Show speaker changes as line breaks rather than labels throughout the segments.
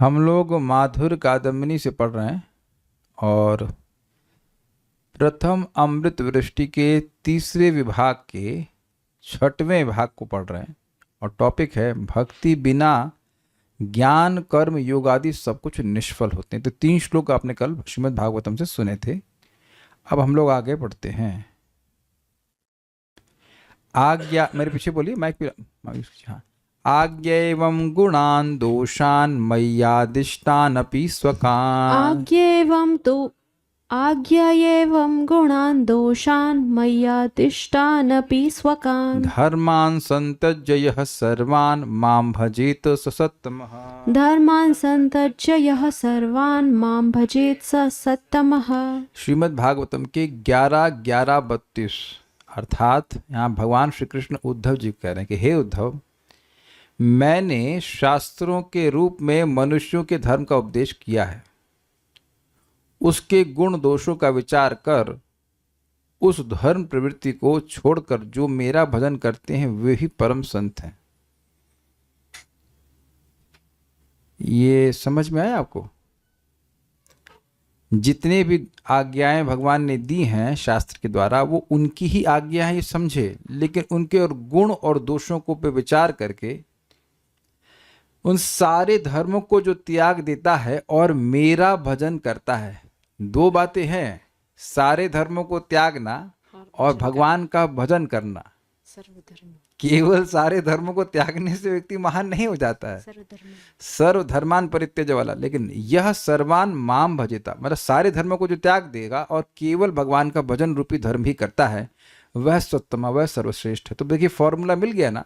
हम लोग माधुर कादम्बिनी से पढ़ रहे हैं और प्रथम अमृत वृष्टि के तीसरे विभाग के छठवें विभाग को पढ़ रहे हैं और टॉपिक है भक्ति बिना ज्ञान कर्म योग आदि सब कुछ निष्फल होते हैं। तो 3 श्लोक आपने कल श्रीमद् भागवतम से सुने थे। अब हम लोग आगे बढ़ते हैं। आज्ञा, मेरे पीछे बोलिए, माइक पे। हाँ। आज्ञैवं गुणान् दोषान् मय्यादिष्टानपि स्वकान्।
आज्ञा एवं गुणान् दोषान् मय्यादिष्टानपि स्वकान्।
धर्मान् सन्तज्य यः सर्वान् मां भजेत स सत्तमः।
धर्मान् सन्तज्य यः सर्वान् मां भजेत स सत्तमः।
श्रीमद् भागवतम के 11-11-32 अर्थात यहाँ भगवान श्री कृष्ण उद्धव जी कह रहे हैं कि हे उद्धव, मैंने शास्त्रों के रूप में मनुष्यों के धर्म का उपदेश किया है। उसके गुण दोषों का विचार कर उस धर्म प्रवृत्ति को छोड़कर जो मेरा भजन करते हैं वे ही परम संत हैं। ये समझ में आया आपको? जितने भी आज्ञाएं भगवान ने दी हैं शास्त्र के द्वारा वो उनकी ही आज्ञा है, ये समझे, लेकिन उनके और गुण और दोषों को पे विचार करके उन सारे धर्मों को जो त्याग देता है और मेरा भजन करता है। 2 बातें हैं, सारे धर्मों को त्यागना और भगवान का भजन करना। केवल सारे धर्मों को त्यागने से व्यक्ति महान नहीं हो जाता है, सर्वधर्मान परित्यज वाला, लेकिन यह सर्वान माम भजेता, मतलब सारे धर्मों को जो त्याग देगा और केवल भगवान का भजन रूपी धर्म ही करता है वह सत्तमा, वह सर्वश्रेष्ठ है। तो देखिए फॉर्मूला मिल गया ना,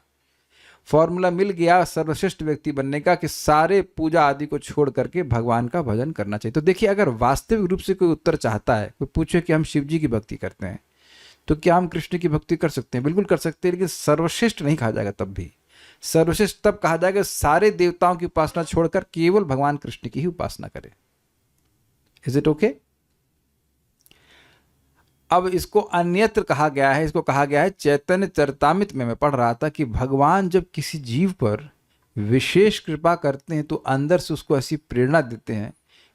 फॉर्मूला मिल गया सर्वश्रेष्ठ व्यक्ति बनने का कि सारे पूजा आदि को छोड़ करके भगवान का भजन करना चाहिए। तो देखिए अगर वास्तविक रूप से कोई उत्तर चाहता है, कोई पूछे कि हम शिव जी की भक्ति करते हैं तो क्या हम कृष्ण की भक्ति कर सकते हैं? बिल्कुल कर सकते हैं, लेकिन सर्वश्रेष्ठ नहीं कहा जाएगा। तब भी सर्वश्रेष्ठ तब कहा जाएगा सारे देवताओं की उपासना छोड़कर केवल भगवान कृष्ण की ही उपासना करें। Is it okay? अब इसको अन्यत्र कहा गया है, इसको कहा गया है चैतन्य चरितामृत में। मैं पढ़ रहा था कि भगवान जब किसी जीव पर विशेष कृपा करते हैं तो अंदर से उसको ऐसी प्रेरणा देते हैं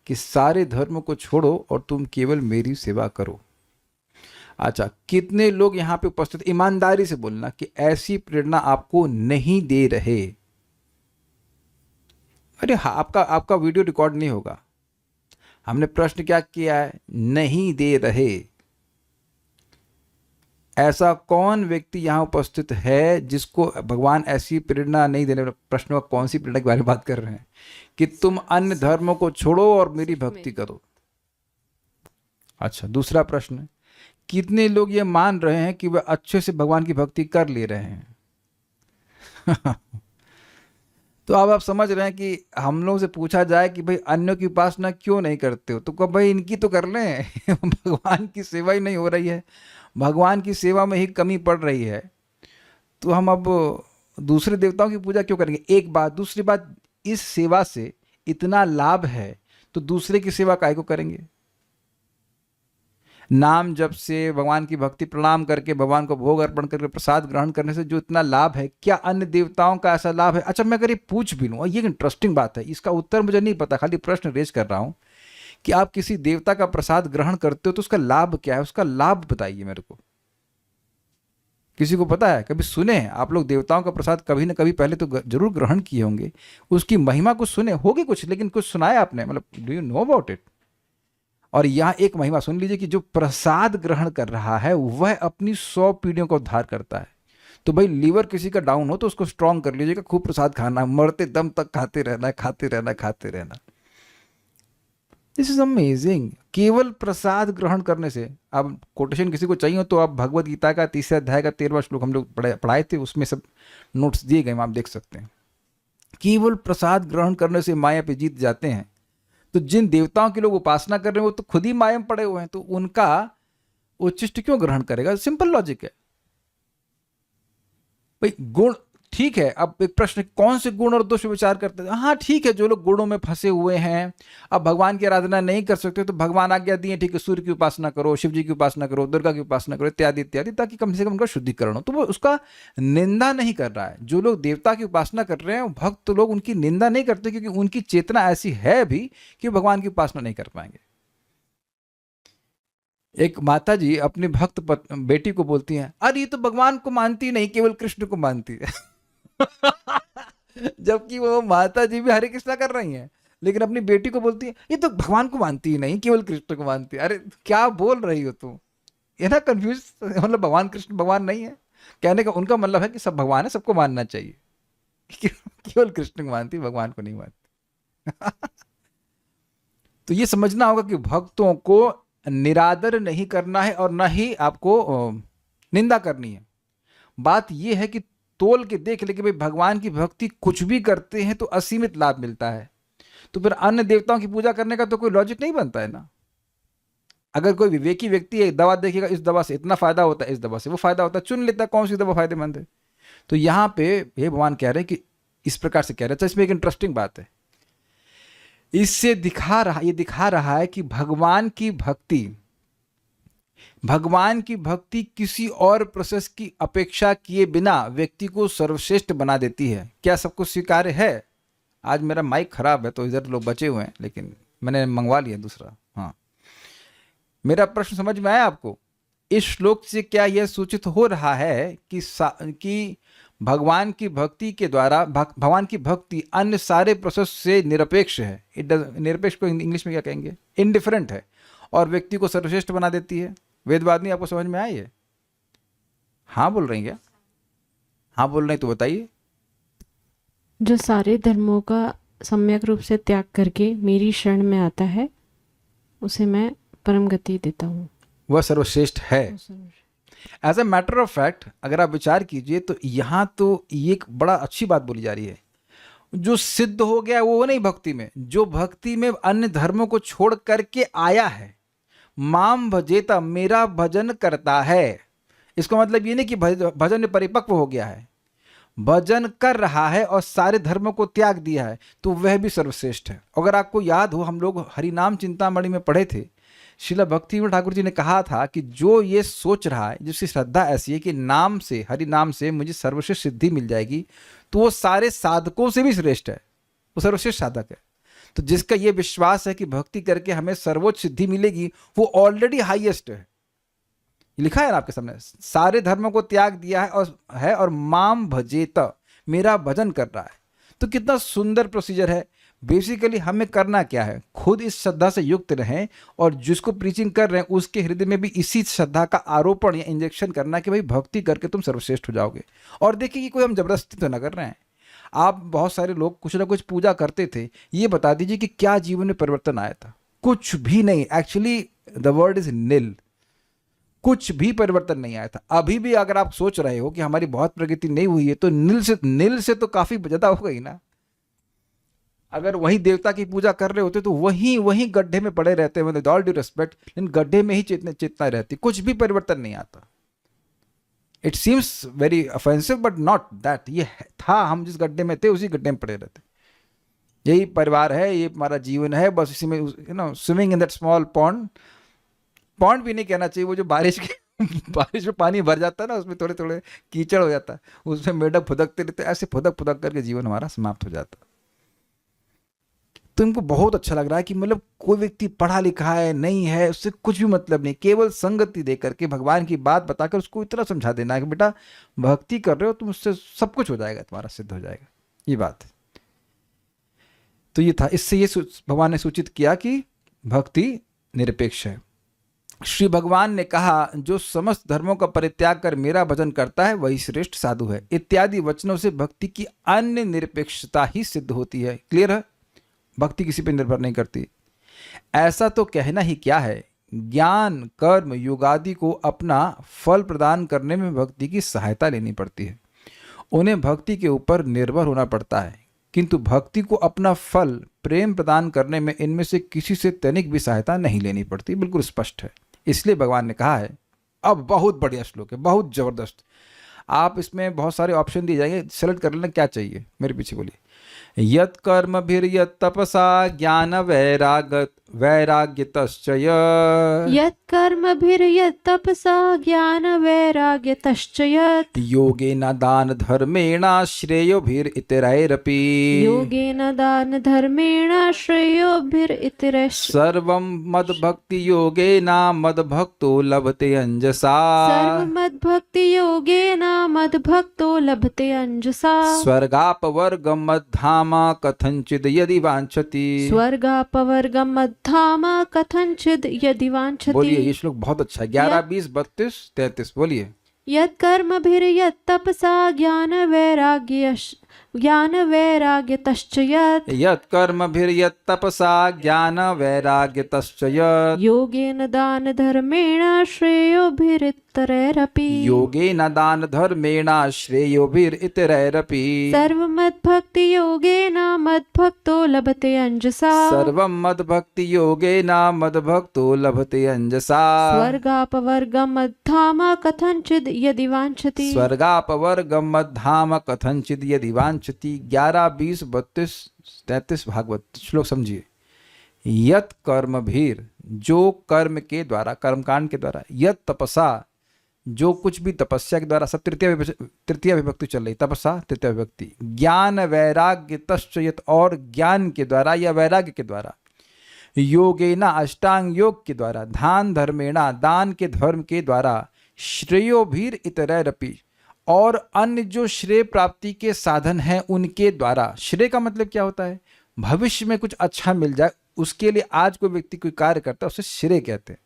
कि सारे धर्म को छोड़ो और तुम केवल मेरी सेवा करो। अच्छा, कितने लोग यहाँ पे उपस्थित, ईमानदारी से बोलना कि ऐसी प्रेरणा आपको नहीं दे रहे? अरे हाँ, आपका वीडियो रिकॉर्ड नहीं होगा। हमने प्रश्न क्या किया है? नहीं दे रहे। ऐसा कौन व्यक्ति यहाँ उपस्थित है जिसको भगवान ऐसी प्रेरणा नहीं देने? प्रश्न में कौन सी प्रेरणा के बारे में बात कर रहे हैं? कि तुम अन्य धर्मों को छोड़ो और मेरी भक्ति करो। अच्छा, दूसरा प्रश्न, कितने लोग ये मान रहे हैं कि वे अच्छे से भगवान की भक्ति कर ले रहे हैं? तो अब आप समझ रहे हैं कि हम लोग से पूछा जाए कि भाई अन्यों की उपासना क्यों नहीं करते हो, तो कब भाई इनकी तो कर लें। भगवान की सेवा ही नहीं हो रही है, भगवान की सेवा में ही कमी पड़ रही है, तो हम अब दूसरे देवताओं की पूजा क्यों करेंगे? एक बात। दूसरी बात, इस सेवा से इतना लाभ है तो दूसरे की सेवा काहे को करेंगे? नाम जप से, भगवान की भक्ति, प्रणाम करके, भगवान को भोग अर्पण करके, प्रसाद ग्रहण करने से जो इतना लाभ है, क्या अन्य देवताओं का ऐसा लाभ है? अच्छा, मैं अगर ये पूछ भी लूँ, ये इंटरेस्टिंग बात है, इसका उत्तर मुझे नहीं पता, खाली प्रश्न रेज कर रहा हूँ कि आप किसी देवता का प्रसाद ग्रहण करते हो तो उसका लाभ क्या है? उसका लाभ बताइए मेरे को। किसी को पता है? कभी सुने हैं आप लोग देवताओं का प्रसाद? कभी ना कभी पहले तो जरूर ग्रहण किए होंगे, उसकी महिमा कुछ सुने होगी कुछ, लेकिन कुछ सुनाया आपने? मतलब do you know about it? और यहाँ एक महिमा सुन लीजिए कि जो प्रसाद ग्रहण कर रहा है वह अपनी 100 पीढ़ियों का उद्धार करता है। तो भाई लीवर किसी का डाउन हो तो उसको स्ट्रांग कर लीजिएगा, खूब प्रसाद खाना, मरते दम तक खाते रहना, खाते रहना, खाते रहना। This is amazing. केवल प्रसाद ग्रहण करने से, अब कोटेशन किसी को चाहिए हो तो आप भगवत गीता का 3 अध्याय का 13वां श्लोक हम लोग पढ़ाए थे, उसमें सब नोट्स दिए गए, आप देख सकते हैं। केवल प्रसाद ग्रहण करने से माया पे जीत जाते हैं। तो जिन देवताओं की लोग उपासना कर रहे हैं वो तो खुद ही माया में पड़े हुए हैं, तो उनका उच्छिष्ट क्यों ग्रहण करेगा? सिंपल लॉजिक है भाई। गुण ठीक है, अब एक प्रश्न, कौन से गुण और दोष पे विचार करते हैं? हाँ ठीक है, जो लोग गुणों में फंसे हुए हैं, अब भगवान की आराधना नहीं कर सकते तो भगवान आज्ञा दिए, ठीक है, सूर्य की उपासना करो, शिव जी की उपासना करो, दुर्गा की उपासना करो, इत्यादि इत्यादि, ताकि कम से कम उनका शुद्धिकरण हो। तो वो उसका निंदा नहीं कर रहा है। जो लोग देवता की उपासना कर रहे हैं, भक्त लोग उनकी निंदा नहीं करते, क्योंकि उनकी चेतना ऐसी है भी कि भगवान की उपासना नहीं कर पाएंगे। एक माता जी अपनी भक्त बेटी को बोलती हैं, अरे ये तो भगवान को मानती नहीं, केवल कृष्ण को मानती है। जबकि वो माता जी भी हरे कृष्णा कर रही हैं, लेकिन अपनी बेटी को बोलती है ये तो भगवान को मानती ही नहीं, केवल कृष्ण को मानती है। अरे क्या बोल रही हो तुम? ये ना कंफ्यूज, मतलब भगवान कृष्ण भगवान नहीं है कहने का उनका मतलब है कि सब भगवान है, सबको मानना चाहिए। केवल कृष्ण को मानती, भगवान को नहीं मानती। तो ये समझना होगा कि भक्तों को निरादर नहीं करना है और ना ही आपको निंदा करनी है। बात यह है कि तोल के देख ले कि भाई भगवान की भक्ति कुछ भी करते हैं तो असीमित लाभ मिलता है, तो फिर अन्य देवताओं की पूजा करने का तो कोई लॉजिक नहीं बनता है ना। अगर कोई विवेकी व्यक्ति एक दवा देखेगा, इस दवा से इतना फायदा होता है, इस दवा से वो फायदा होता है, चुन लेता है कौन सी दवा फायदेमंद है। तो यहाँ पे ये भगवान कह रहे हैं कि इस प्रकार से कह रहे हैं। तो इसमें एक इंटरेस्टिंग बात है, इससे ये दिखा रहा है कि भगवान की भक्ति किसी और प्रोसेस की अपेक्षा किए बिना व्यक्ति को सर्वश्रेष्ठ बना देती है। क्या सबको स्वीकार्य है? आज मेरा माइक खराब है तो इधर लोग बचे हुए हैं, लेकिन मैंने मंगवा लिया दूसरा। हाँ, मेरा प्रश्न समझ में आया आपको? इस श्लोक से क्या यह सूचित हो रहा है कि भगवान की भक्ति के द्वारा भगवान की भक्ति अन्य सारे प्रोसेस से निरपेक्ष है? निरपेक्ष को इंग्लिश में क्या कहेंगे? इनडिफरेंट है, और व्यक्ति को सर्वश्रेष्ठ बना देती है। वेदवादिनी आपको समझ में आई है? हाँ बोल रही हैं क्या? हाँ बोल रही तो बताइए।
जो सारे धर्मों का सम्यक रूप से त्याग करके मेरी शरण में आता है, उसे मैं परम गति देता हूँ,
वह सर्वश्रेष्ठ है। As a matter of fact अगर आप विचार कीजिए तो यहाँ तो ये एक बड़ा अच्छी बात बोली जा रही है। जो सिद्ध हो गया वो नहीं भक्ति में, जो भक्ति में अन्य धर्मों को छोड़ करके आया है, माम भजेता, मेरा भजन करता है। इसका मतलब ये नहीं कि भजन में परिपक्व हो गया है, भजन कर रहा है और सारे धर्मों को त्याग दिया है, तो वह भी सर्वश्रेष्ठ है। अगर आपको याद हो, हम लोग हरिनाम चिंतामणि में पढ़े थे, श्रील भक्तिविनोद ठाकुर जी ने कहा था कि जो ये सोच रहा है, जिसकी श्रद्धा ऐसी है कि नाम से, हरि नाम से मुझे सर्वश्रेष्ठ सिद्धि मिल जाएगी, तो वो सारे साधकों से भी श्रेष्ठ है, वो सर्वश्रेष्ठ साधक है। तो जिसका ये विश्वास है कि भक्ति करके हमें सर्वोच्च सिद्धि मिलेगी, वो ऑलरेडी हाईएस्ट है। लिखा है ना आपके सामने, सारे धर्मों को त्याग दिया है और माम भजेत, मेरा भजन कर रहा है। तो कितना सुंदर प्रोसीजर है। बेसिकली हमें करना क्या है? खुद इस श्रद्धा से युक्त रहें, और जिसको प्रीचिंग कर रहे हैं उसके हृदय में भी इसी श्रद्धा का आरोपण या इंजेक्शन करना कि भाई भक्ति करके तुम सर्वश्रेष्ठ हो जाओगे। और देखिए कि कोई हम जबरदस्ती तो ना कर रहे हैं। आप बहुत सारे लोग कुछ ना कुछ पूजा करते थे, ये बता दीजिए कि क्या जीवन में परिवर्तन आया था? कुछ भी नहीं। एक्चुअली द वर्ड इज निल, कुछ भी परिवर्तन नहीं आया था। अभी भी अगर आप सोच रहे हो कि हमारी बहुत प्रगति नहीं हुई है, तो निल से तो काफी ज्यादा हो गई ना। अगर वही देवता की पूजा कर रहे होते तो वही गड्ढे में पड़े रहते, विद ऑल ड्यू रिस्पेक्ट, लेकिन गड्ढे में ही चेतना रहती, कुछ भी परिवर्तन नहीं आता। It seems very offensive but not that. ये था, हम जिस गड्ढे में थे उसी गड्ढे में पड़े रहते। यही परिवार है, ये हमारा जीवन है, बस इसी में swimming in that small pond भी नहीं कहना चाहिए, वो जो बारिश में पानी भर जाता है ना, उसमें थोड़े थोड़े कीचड़ हो जाता है, उसमें मेढक फुदकते रहते, ऐसे फुदक करके जीवन हमारा समाप्त हो जाता। तो इनको बहुत अच्छा लग रहा है कि मतलब कोई व्यक्ति पढ़ा लिखा है नहीं है, उससे कुछ भी मतलब नहीं, केवल संगति दे करके भगवान की बात बताकर उसको इतना समझा देना है कि बेटा भक्ति कर रहे हो तुम, उससे सब कुछ हो जाएगा, तुम्हारा सिद्ध हो जाएगा। ये बात है। तो ये था, इससे ये भगवान ने सूचित किया कि भक्ति निरपेक्ष है। श्री भगवान ने कहा, जो समस्त धर्मों का परित्याग कर मेरा भजन करता है वही श्रेष्ठ साधु है, इत्यादि वचनों से भक्ति की अन्य निरपेक्षता ही सिद्ध होती है। क्लियर है? भक्ति किसी पर निर्भर नहीं करती। ऐसा तो कहना ही क्या है, ज्ञान कर्म योगादि को अपना फल प्रदान करने में भक्ति की सहायता लेनी पड़ती है, उन्हें भक्ति के ऊपर निर्भर होना पड़ता है, किंतु भक्ति को अपना फल प्रेम प्रदान करने में इनमें से किसी से तनिक भी सहायता नहीं लेनी पड़ती। बिल्कुल स्पष्ट है। इसलिए भगवान ने कहा है, अब बहुत बढ़िया श्लोक है, बहुत जबरदस्त। आप इसमें बहुत सारे ऑप्शन दिए जाएंगे, सेलेक्ट कर लेना क्या चाहिए। मेरे पीछे बोलिए। यत कर्म भीर यत तपसा ज्ञान वैराग्यतश्च
यत् कर्मभिर्यत् तपसा ज्ञानवैराग्यतश्च यत्
योगेन दान धर्मेण श्रेयोभिरितरैरपि
योगेन दान धर्मेण श्रेयोभिरितरैश्च
सर्वं मद्भक्ति योगेन मद्भक्तो लभते अंजसा
सर्वमद्भक्तियोगेन मद्भक्तो लभते अंजसा
स्वर्गापवर्गं मद्धाम कथंचित् यदि वांछति।
स्वर्गापवर्गं मद्धाम कथंचित् यदि वांछति।
बोलिए, ये श्लोक बहुत अच्छा है। 11, 20, 32, 33 बोलिए।
यत् कर्मभिर्यत् तपसा ज्ञानवैराग्यतश्च यत्
यत् कर्मभिर्यत् तपसा ज्ञान वैराग्यतश्च यत्
योगेन दान धर्मेण श्रेयोभिरितरैरपि
योगेन दान धर्मेण श्रेयोभिरितरैरपि
सर्वमद्भक्ति योगेन मद्भक्तो लभते अंजसा
सर्वं मद्भक्ति योगेन मद्भक्तो लभते अंजसा
स्वर्गापवर्गं मद्धाम कथंचित् यदि वांछति
स्वर्गापवर्गं मद्धाम कथंचित् यदि वांछति। 11, 20, 32, 33 भागवत श्लोक समझिए। यत कर्म भीर, जो कर्म के द्वारा, कर्मकांड के द्वारा, यत तपसा, जो कुछ भी तपस्या के द्वारा, सब तृतीय विभक्ति चल रही, तपसा तृतीय विभक्ति, ज्ञान वैराग्य तश्च यत, और ज्ञान के द्वारा या वैराग्य के द्वारा, योगेना अष्टांग योग के द्वारा, दान धर्मेणा, दान के धर्म के द्वारा, श्रेयोभीर इतरैरपि, और अन्य जो श्रेय प्राप्ति के साधन हैं उनके द्वारा। श्रेय का मतलब क्या होता है? भविष्य में कुछ अच्छा मिल जाए, उसके लिए आज कोई व्यक्ति कोई कार्य करता है, उसे श्रेय कहते हैं।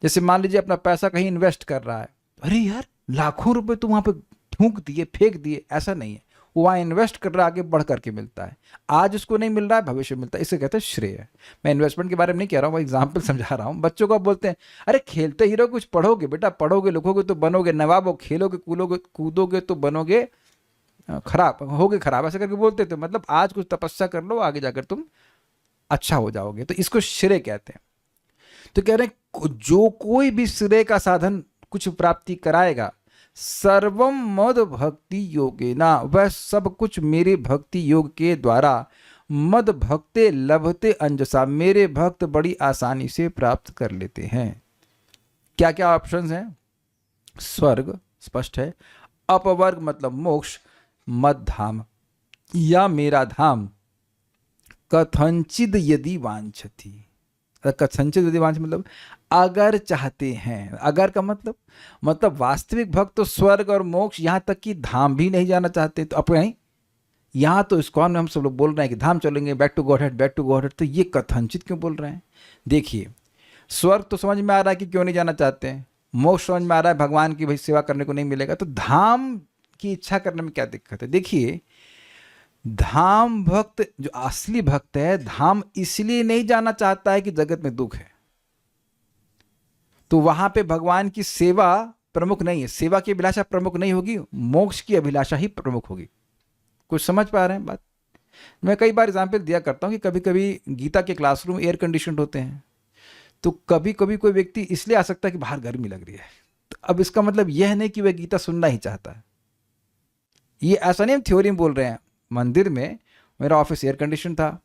जैसे मान लीजिए अपना पैसा कहीं इन्वेस्ट कर रहा है, अरे यार लाखों रुपए तो वहां पे फूंक दिए, फेंक दिए, ऐसा नहीं है। वो वहाँ इन्वेस्ट कर रहा है, आगे बढ़ करके मिलता है। आज उसको नहीं मिल रहा है, भविष्य में मिलता है, इसे कहते हैं श्रेय। मैं इन्वेस्टमेंट के बारे में नहीं कह रहा हूँ, मैं एग्जाम्पल समझा रहा हूँ। बच्चों को बोलते हैं अरे खेलते ही रहो, कुछ पढ़ोगे बेटा, पढ़ोगे लिखोगे तो बनोगे नवाब, हो खेलोगे कूदोगे तो बनोगे खराब, होगे खराब, ऐसे करके बोलते थे। मतलब आज कुछ तपस्या कर लो, आगे जाकर तुम अच्छा हो जाओगे, तो इसको श्रेय कहते हैं। तो कह रहे हैं जो कोई भी श्रेय का साधन कुछ प्राप्ति कराएगा, सर्वम मद भक्ति योगेना, वह सब कुछ मेरे भक्ति योग के द्वारा, मद भक्ते लभते अंजसा, मेरे भक्त बड़ी आसानी से प्राप्त कर लेते हैं। क्या क्या ऑप्शंस हैं? स्वर्ग स्पष्ट है, अपवर्ग मतलब मोक्ष, मद धाम या मेरा धाम, कथंचिद यदि वांछति, कथंचित यदि वांछति मतलब अगर चाहते हैं। अगर का मतलब वास्तविक भक्त तो स्वर्ग और मोक्ष, यहाँ तक कि धाम भी नहीं जाना चाहते। तो अपने यहाँ तो इस्कॉन में हम सब लोग बोल रहे हैं कि धाम चलेंगे, back to godhead, back to godhead, तो ये कथंचित क्यों बोल रहे हैं? देखिए, स्वर्ग तो समझ में आ रहा है कि क्यों नहीं जाना चाहते हैं, मोक्ष समझ में आ रहा है भगवान की भाई सेवा करने को नहीं मिलेगा, तो धाम की इच्छा करने में क्या दिक्कत है? देखिए, धाम भक्त जो असली भक्त है, धाम इसलिए नहीं जाना चाहता है कि जगत में दुख है, तो वहां पे भगवान की सेवा प्रमुख नहीं है, सेवा की अभिलाषा प्रमुख नहीं होगी, मोक्ष की अभिलाषा ही प्रमुख होगी। कुछ समझ पा रहे हैं बात? मैं कई बार एग्जाम्पल दिया करता हूं कि कभी कभी गीता के क्लासरूम एयर कंडीशनड होते हैं, तो कभी कभी कोई व्यक्ति इसलिए आ सकता है कि बाहर गर्मी लग रही है, तो अब इसका मतलब यह नहीं कि वह गीता सुनना ही चाहता है। ये ऐसा नहीं हम थ्योरी में बोल रहे हैं। मंदिर में मेरा ऑफिस एयर कंडीशन था,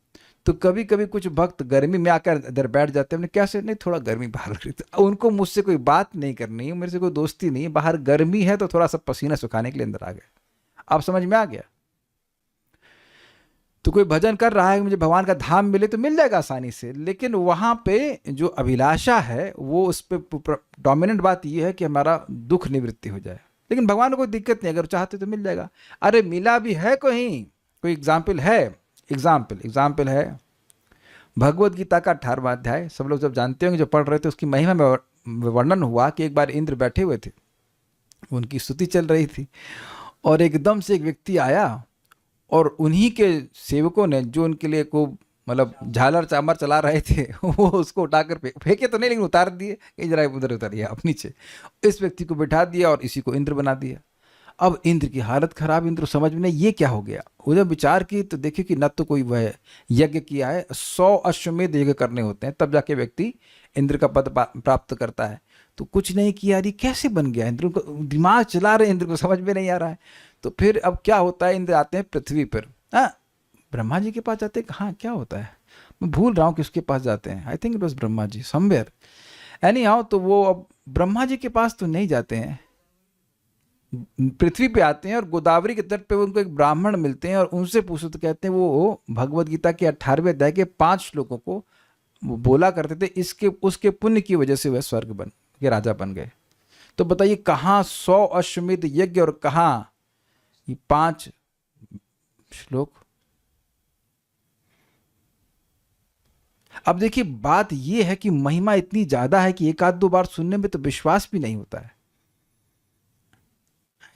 तो कभी कभी कुछ भक्त गर्मी में आकर इधर बैठ जाते हैं, कैसे नहीं, थोड़ा गर्मी बाहर लग रही थी, उनको मुझसे कोई बात नहीं करनी है, मेरे से कोई दोस्ती नहीं है, बाहर गर्मी है तो थोड़ा सा पसीना सुखाने के लिए अंदर आ गए। आप समझ में आ गया? तो कोई भजन कर रहा है, मुझे भगवान का धाम मिले तो मिल जाएगा आसानी से, लेकिन वहां पे जो अभिलाषा है वो उस पर डोमिनेंट बात यह है कि हमारा दुख निवृत्ति हो जाए। लेकिन भगवान को कोई दिक्कत नहीं, अगर चाहते तो मिल जाएगा। अरे मिला भी है कहीं, कोई एग्जाम्पल है? एग्जाम्पल है भगवत गीता का 18वां अध्याय, सब लोग जब जानते होंगे, जो पढ़ रहे थे, उसकी महिमा में वर्णन हुआ कि एक बार इंद्र बैठे हुए थे, उनकी स्तुति चल रही थी, और एकदम से एक व्यक्ति आया और उन्हीं के सेवकों ने, जो उनके लिए को मतलब झालर चामर चला रहे थे, वो उसको उठाकर फेंके तो नहीं, लेकिन उतार दिए कि जरा उधर उतारिए आप नीचे। इस व्यक्ति को बिठा दिया और इसी को इंद्र बना दिया। अब इंद्र की हालत खराब, इंद्र समझ में नहीं ये क्या हो गया। वो जब विचार की तो देखे कि न तो कोई वह यज्ञ किया है, 100 अश्वमेध यज्ञ करने होते हैं तब जाके व्यक्ति इंद्र का पद प्राप्त करता है। तो कुछ नहीं किया, यार ये कैसे बन गया, इंद्र को दिमाग चला रहे हैं, इंद्र को समझ में नहीं आ रहा है। तो फिर अब क्या होता है, इंद्र आते हैं पृथ्वी पर, हाँ ब्रह्मा जी के पास जाते हैं, हाँ क्या होता है, मैं भूल रहा हूँ किसके पास जाते हैं, I think it was Brahma ji somewhere, anyhow. तो वो अब ब्रह्मा जी के पास तो नहीं जाते हैं, पृथ्वी पे आते हैं और गोदावरी के तट पे उनको एक ब्राह्मण मिलते हैं और उनसे पूछते, तो कहते हैं वो भगवत गीता के 18वें अध्याय के 5 श्लोकों को वो बोला करते थे, इसके उसके पुण्य की वजह से वह स्वर्ग बन के राजा बन गए। तो बताइए कहाँ 100 अश्वमेध यज्ञ और कहाँ ये 5 श्लोक। अब देखिए बात यह है कि महिमा इतनी ज्यादा है कि एक आध दो बार सुनने में तो विश्वास भी नहीं होता है,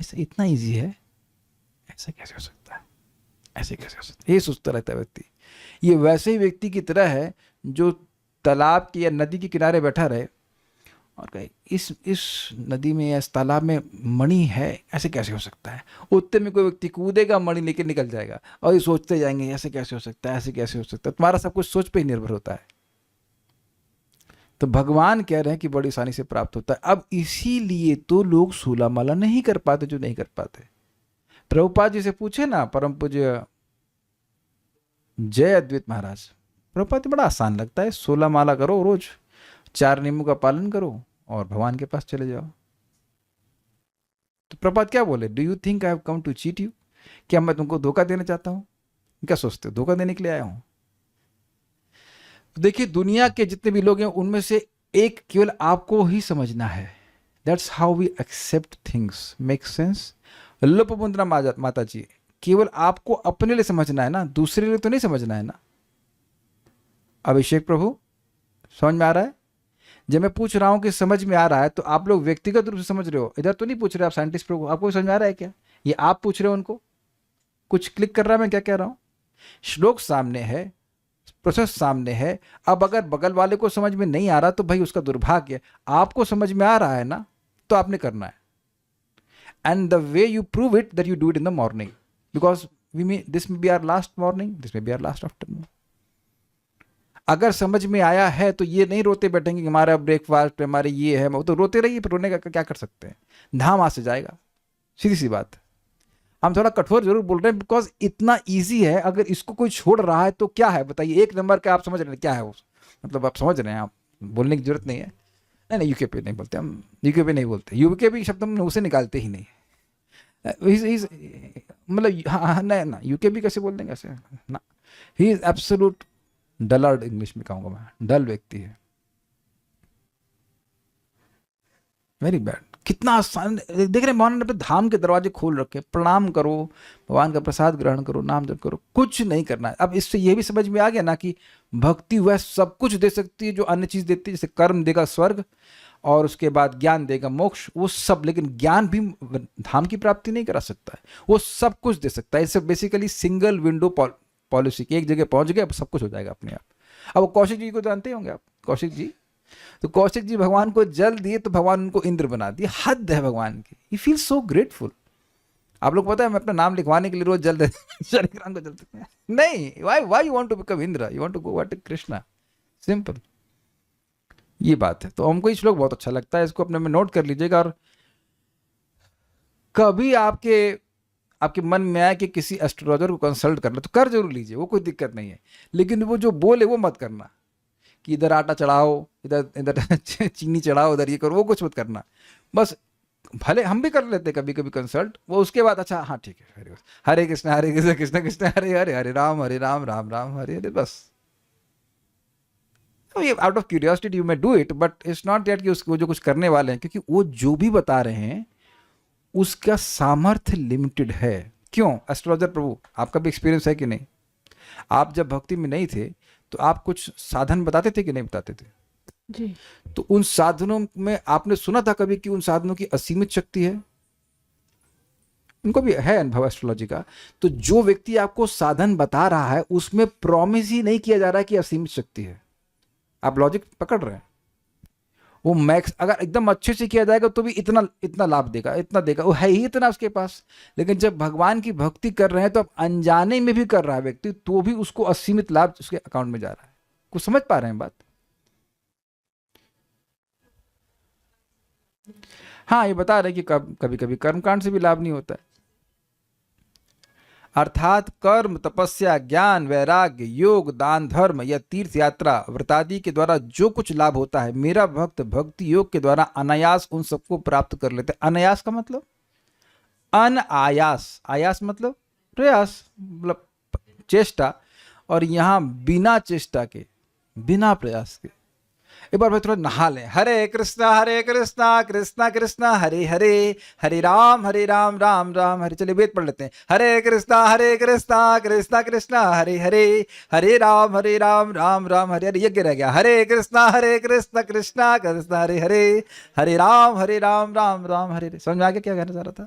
ऐसा इतना इजी है, ऐसा कैसे हो सकता है, ऐसे कैसे हो सकता है, ये सोचता रहता है व्यक्ति। ये वैसे ही व्यक्ति की तरह है जो तालाब के या नदी के किनारे बैठा रहे और कहे इस नदी में या इस तालाब में मणि है, ऐसे कैसे हो सकता है। उतने में कोई व्यक्ति कूदेगा, मणि लेके निकल जाएगा और ये सोचते जाएंगे ऐसे कैसे हो सकता है, ऐसे कैसे हो सकता है। तुम्हारा सब कुछ सोच पे ही निर्भर होता है। तो भगवान कह रहे हैं कि बड़ी आसानी से प्राप्त होता है। अब इसीलिए तो लोग सूला माला नहीं कर पाते, जो नहीं कर पाते। प्रभुपाद जी से पूछे ना परम पूज्य जय अद्वैत महाराज, प्रभुपाद जी बड़ा आसान लगता है, 16 माला करो रोज, 4 नियमों का पालन करो और भगवान के पास चले जाओ। तो प्रभुपाद क्या बोले, do you think I have come to cheat you, क्या मैं तुमको धोखा देना चाहता हूं, क्या सोचते हो धोखा देने के लिए आया हूं। देखिए दुनिया के जितने भी लोग हैं उनमें से एक केवल आपको ही समझना है। That's how we accept things, make sense. Lopamudra माता जी, केवल आपको अपने लिए समझना है ना, दूसरे लिए तो नहीं समझना है ना। अभिषेक प्रभु समझ में आ रहा है, जब मैं पूछ रहा हूं कि समझ में आ रहा है तो आप लोग व्यक्तिगत रूप से समझ रहे हो, इधर तो नहीं पूछ रहे आप साइंटिस्ट प्रभु, आपको समझ में आ रहा है क्या, ये आप पूछ रहे हो उनको, कुछ क्लिक कर रहा है मैं क्या कह रहा हूं। श्लोक सामने है, प्रोसेस सामने है। अब अगर बगल वाले को समझ में नहीं आ रहा तो भाई उसका दुर्भाग्य, आपको समझ में आ रहा है ना तो आपने करना है। And the way you prove it that you do it in the morning, because this may be our last morning, this may be our last afternoon. अगर समझ में आया है तो ये नहीं रोते बैठेंगे कि हमारा ब्रेकफास्ट हमारे ये है, वो तो रोते रहिए, पर रोने का क्या कर सकते हैं, धाम हाथ से जाएगा, सीधी सी बात। हम थोड़ा कठोर जरूर बोल रहे हैं बिकॉज इतना इजी है। अगर इसको कोई छोड़ रहा है तो क्या है बताइए, 1 नंबर का आप समझ रहे हैं क्या है वो, मतलब आप समझ रहे हैं, आप बोलने की जरूरत नहीं है। नहीं यूके पे नहीं बोलते हम, यूके पे नहीं बोलते, यूके भी शब्द हम उसे निकालते ही नहीं, मतलब हाँ नहीं ना, यूके भी कैसे बोल देंगे ऐसे ना, ही इज एब्सोल्यूट डलर्ड, इंग्लिश में कहूंगा मैं, डल व्यक्ति है, वेरी बैड। कितना आसान देख रहे भगवान ने अपने धाम के दरवाजे खोल रखे, प्रणाम करो, भगवान का प्रसाद ग्रहण करो, नाम जप करो, कुछ नहीं करना है। अब इससे ये भी समझ में आ गया ना कि भक्ति वह सब कुछ दे सकती है जो अन्य चीज देती है, जैसे कर्म देगा स्वर्ग और उसके बाद ज्ञान देगा मोक्ष, वो सब, लेकिन ज्ञान भी धाम की प्राप्ति नहीं करा सकता है, वो सब कुछ दे सकता है। इससे बेसिकली सिंगल विंडो पॉलिसी की, एक जगह पहुंच गए अब सब कुछ हो जाएगा अपने आप। अब कौशिक जी को जानते होंगे आप, कौशिक जी, तो कौशिक जी भगवान को जल दिए तो भगवान उनको इंद्र बना दिए, हद है भगवान की, ही फील सो ग्रेटफुल। आप लोग पता है मैं अपना नाम लिखवाने के लिए रोज जल शनिग्राम को जल सकते हैं नहीं, why you want to become Indra, you want to go what Krishna, simple ये बात है। तो हमको ये श्लोक बहुत अच्छा लगता है, इसको अपने में नोट कर लीजिएगा। और कभी आपके मन में आया कि किसी एस्ट्रोलॉजर को कंसल्ट करना तो कर जरूर लीजिए, वो कोई दिक्कत नहीं है, लेकिन वो जो बोले वो मत करना कि इधर आटा चढ़ाओ, इधर इधर चीनी चढ़ाओ, उधर ये करो, वो कुछ मत करना। बस भले हम भी कर लेते कभी कभी कंसल्ट, वो उसके बाद अच्छा हाँ ठीक है, हरे कृष्ण कृष्ण कृष्ण हरे हरे, हरे राम राम राम हरे हरे, बस out of curiosity you may do it, but it's not that कि उसको जो कुछ करने वाले हैं, क्योंकि वो जो भी बता रहे हैं उसका सामर्थ्य लिमिटेड है। क्यों एस्ट्रोलॉजर प्रभु, आपका भी एक्सपीरियंस है कि नहीं, आप जब भक्ति में नहीं थे तो आप कुछ साधन बताते थे कि नहीं बताते थे
जी।
तो उन साधनों में आपने सुना था कभी कि उन साधनों की असीमित शक्ति है, उनको भी है अनुभव एस्ट्रोलॉजी का। तो जो व्यक्ति आपको साधन बता रहा है उसमें प्रॉमिस ही नहीं किया जा रहा है कि असीमित शक्ति है, आप लॉजिक पकड़ रहे हैं। वो मैक्स अगर एकदम अच्छे से किया जाएगा तो भी इतना लाभ देगा, इतना देगा, वो है ही इतना उसके पास। लेकिन जब भगवान की भक्ति कर रहे हैं तो अब अनजाने में भी कर रहा है व्यक्ति, तो भी उसको असीमित लाभ उसके अकाउंट में जा रहा है। कुछ समझ पा रहे हैं बात। हाँ, ये बता रहे कि कभी कभी कर्मकांड से भी लाभ नहीं होता है। अर्थात कर्म, तपस्या, ज्ञान, वैराग्य, योग, दान, धर्म या तीर्थ यात्रा, व्रतादि के द्वारा जो कुछ लाभ होता है, मेरा भक्त भक्ति योग के द्वारा अनायास उन सबको प्राप्त कर लेते हैं। अनायास का मतलब अनायास, आयास मतलब प्रयास, मतलब चेष्टा, और यहां बिना चेष्टा के, बिना प्रयास के। एक बार भाई थोड़ा नहा लें। हरे कृष्णा कृष्णा कृष्णा हरे हरे, हरे राम राम राम हरे। चलिए वेद पढ़ लेते हैं। हरे कृष्णा कृष्णा कृष्णा हरे हरे, हरे राम राम राम हरे हरे। यज्ञ रह गया। हरे कृष्णा कृष्णा कृष्णा हरे हरे, हरे राम राम राम हरे हरे। समझ में आ गया क्या कहना चाह रहा था?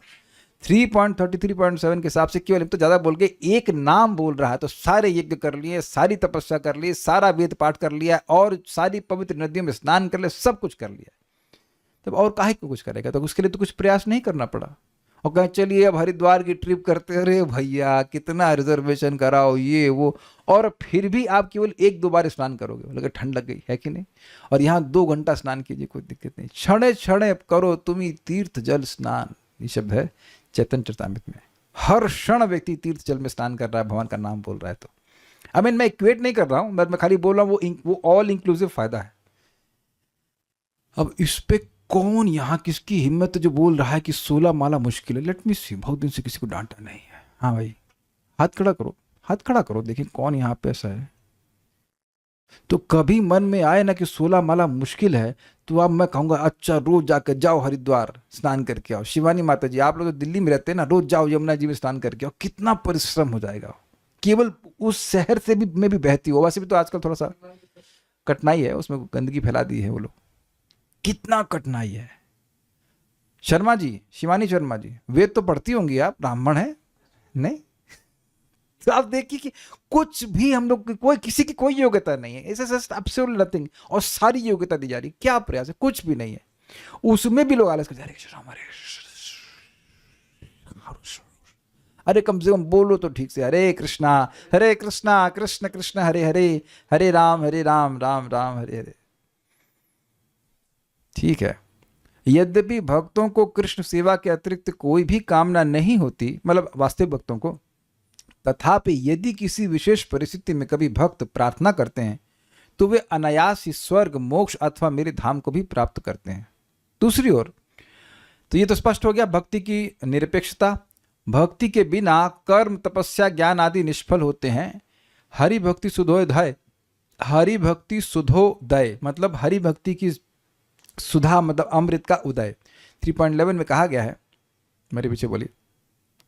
3.33.7 के हिसाब से केवल एक तो ज्यादा बोल के एक नाम बोल रहा है तो सारे यज्ञ कर लिए, सारी तपस्या कर ली, सारा वेद पाठ कर लिया और सारी पवित्र नदियों में स्नान कर लिया, सब कुछ कर लिया। तब और काहे को कुछ करेगा? तो उसके लिए तो कुछ प्रयास नहीं करना पड़ा। और कहें चलिए अब हरिद्वार की ट्रिप करते, अरे भैया कितना रिजर्वेशन कराओ ये वो, और फिर भी आप केवल 1-2 बार स्नान करोगे, लगे ठंड लग गई है कि नहीं। और यहाँ 2 घंटा स्नान कीजिए, कोई दिक्कत नहीं। क्षणे क्षणे करो तुम्ही तीर्थ जल स्नान, ये शब्द है चैतन्य चरितामृत में। हर क्षण व्यक्ति तीर्थ जल में स्नान कर रहा है, भगवान का नाम बोल रहा है। तो मैं इक्वेट नहीं कर रहा हूं, मैं खाली बोल रहा हूं वो ऑल इंक्लूसिव फायदा है। अब इस पे कौन यहां किसकी हिम्मत है जो बोल रहा है कि 16 माला मुश्किल है? लेट मी सी। बहुत दिन से किसी को डांटा नहीं है। हाँ भाई, हाथ खड़ा करो, हाथ खड़ा करो, देखिए कौन यहां पे ऐसा है। तो कभी मन में आए ना कि 16 माला मुश्किल है, तो अब मैं कहूंगा अच्छा रोज जाकर जाओ हरिद्वार स्नान करके आओ। शिवानी माता जी, आप लोग तो दिल्ली में रहते हैं ना, रोज जाओ यमुना जी में स्नान करके आओ। कितना परिश्रम हो जाएगा। केवल उस शहर से भी में भी बहती हो, वैसे भी तो आजकल थोड़ा सा कठिनाई है, उसमें गंदगी फैला दी है वो लोग। कितना कठिनाई है। शर्मा जी, शिवानी शर्मा जी, वेद तो पढ़ती होंगी आप, ब्राह्मण है नहीं? तो आप देखिए कि कुछ भी हम लोग कोई किसी की कोई योग्यता नहीं है, इट्स जस्ट एब्सोल्यूट नथिंग। और सारी योग्यता दी जा रही, क्या प्रयास है? कुछ भी नहीं है। उसमें भी लोग आलस कर जा रहे, अरे कम से कम बोलो तो ठीक से, हरे कृष्णा कृष्ण कृष्ण हरे हरे, हरे राम राम राम हरे हरे। ठीक है। यद्यपि भक्तों को कृष्ण सेवा के अतिरिक्त कोई भी कामना नहीं होती, मतलब वास्तविक भक्तों को, तथापि यदि किसी विशेष परिस्थिति में कभी भक्त प्रार्थना करते हैं तो वे अनायास ही स्वर्ग, मोक्ष अथवा मेरे धाम को भी प्राप्त करते हैं। दूसरी ओर, तो ये तो स्पष्ट हो गया भक्ति की निरपेक्षता। भक्ति के बिना कर्म, तपस्या, ज्ञान आदि निष्फल होते हैं। हरि भक्ति सुधोदय, हरि भक्ति सुधोदय मतलब हरि भक्ति की सुधा मतलब अमृत का उदय। 3.11 में कहा गया है, मेरे पीछे बोलिए,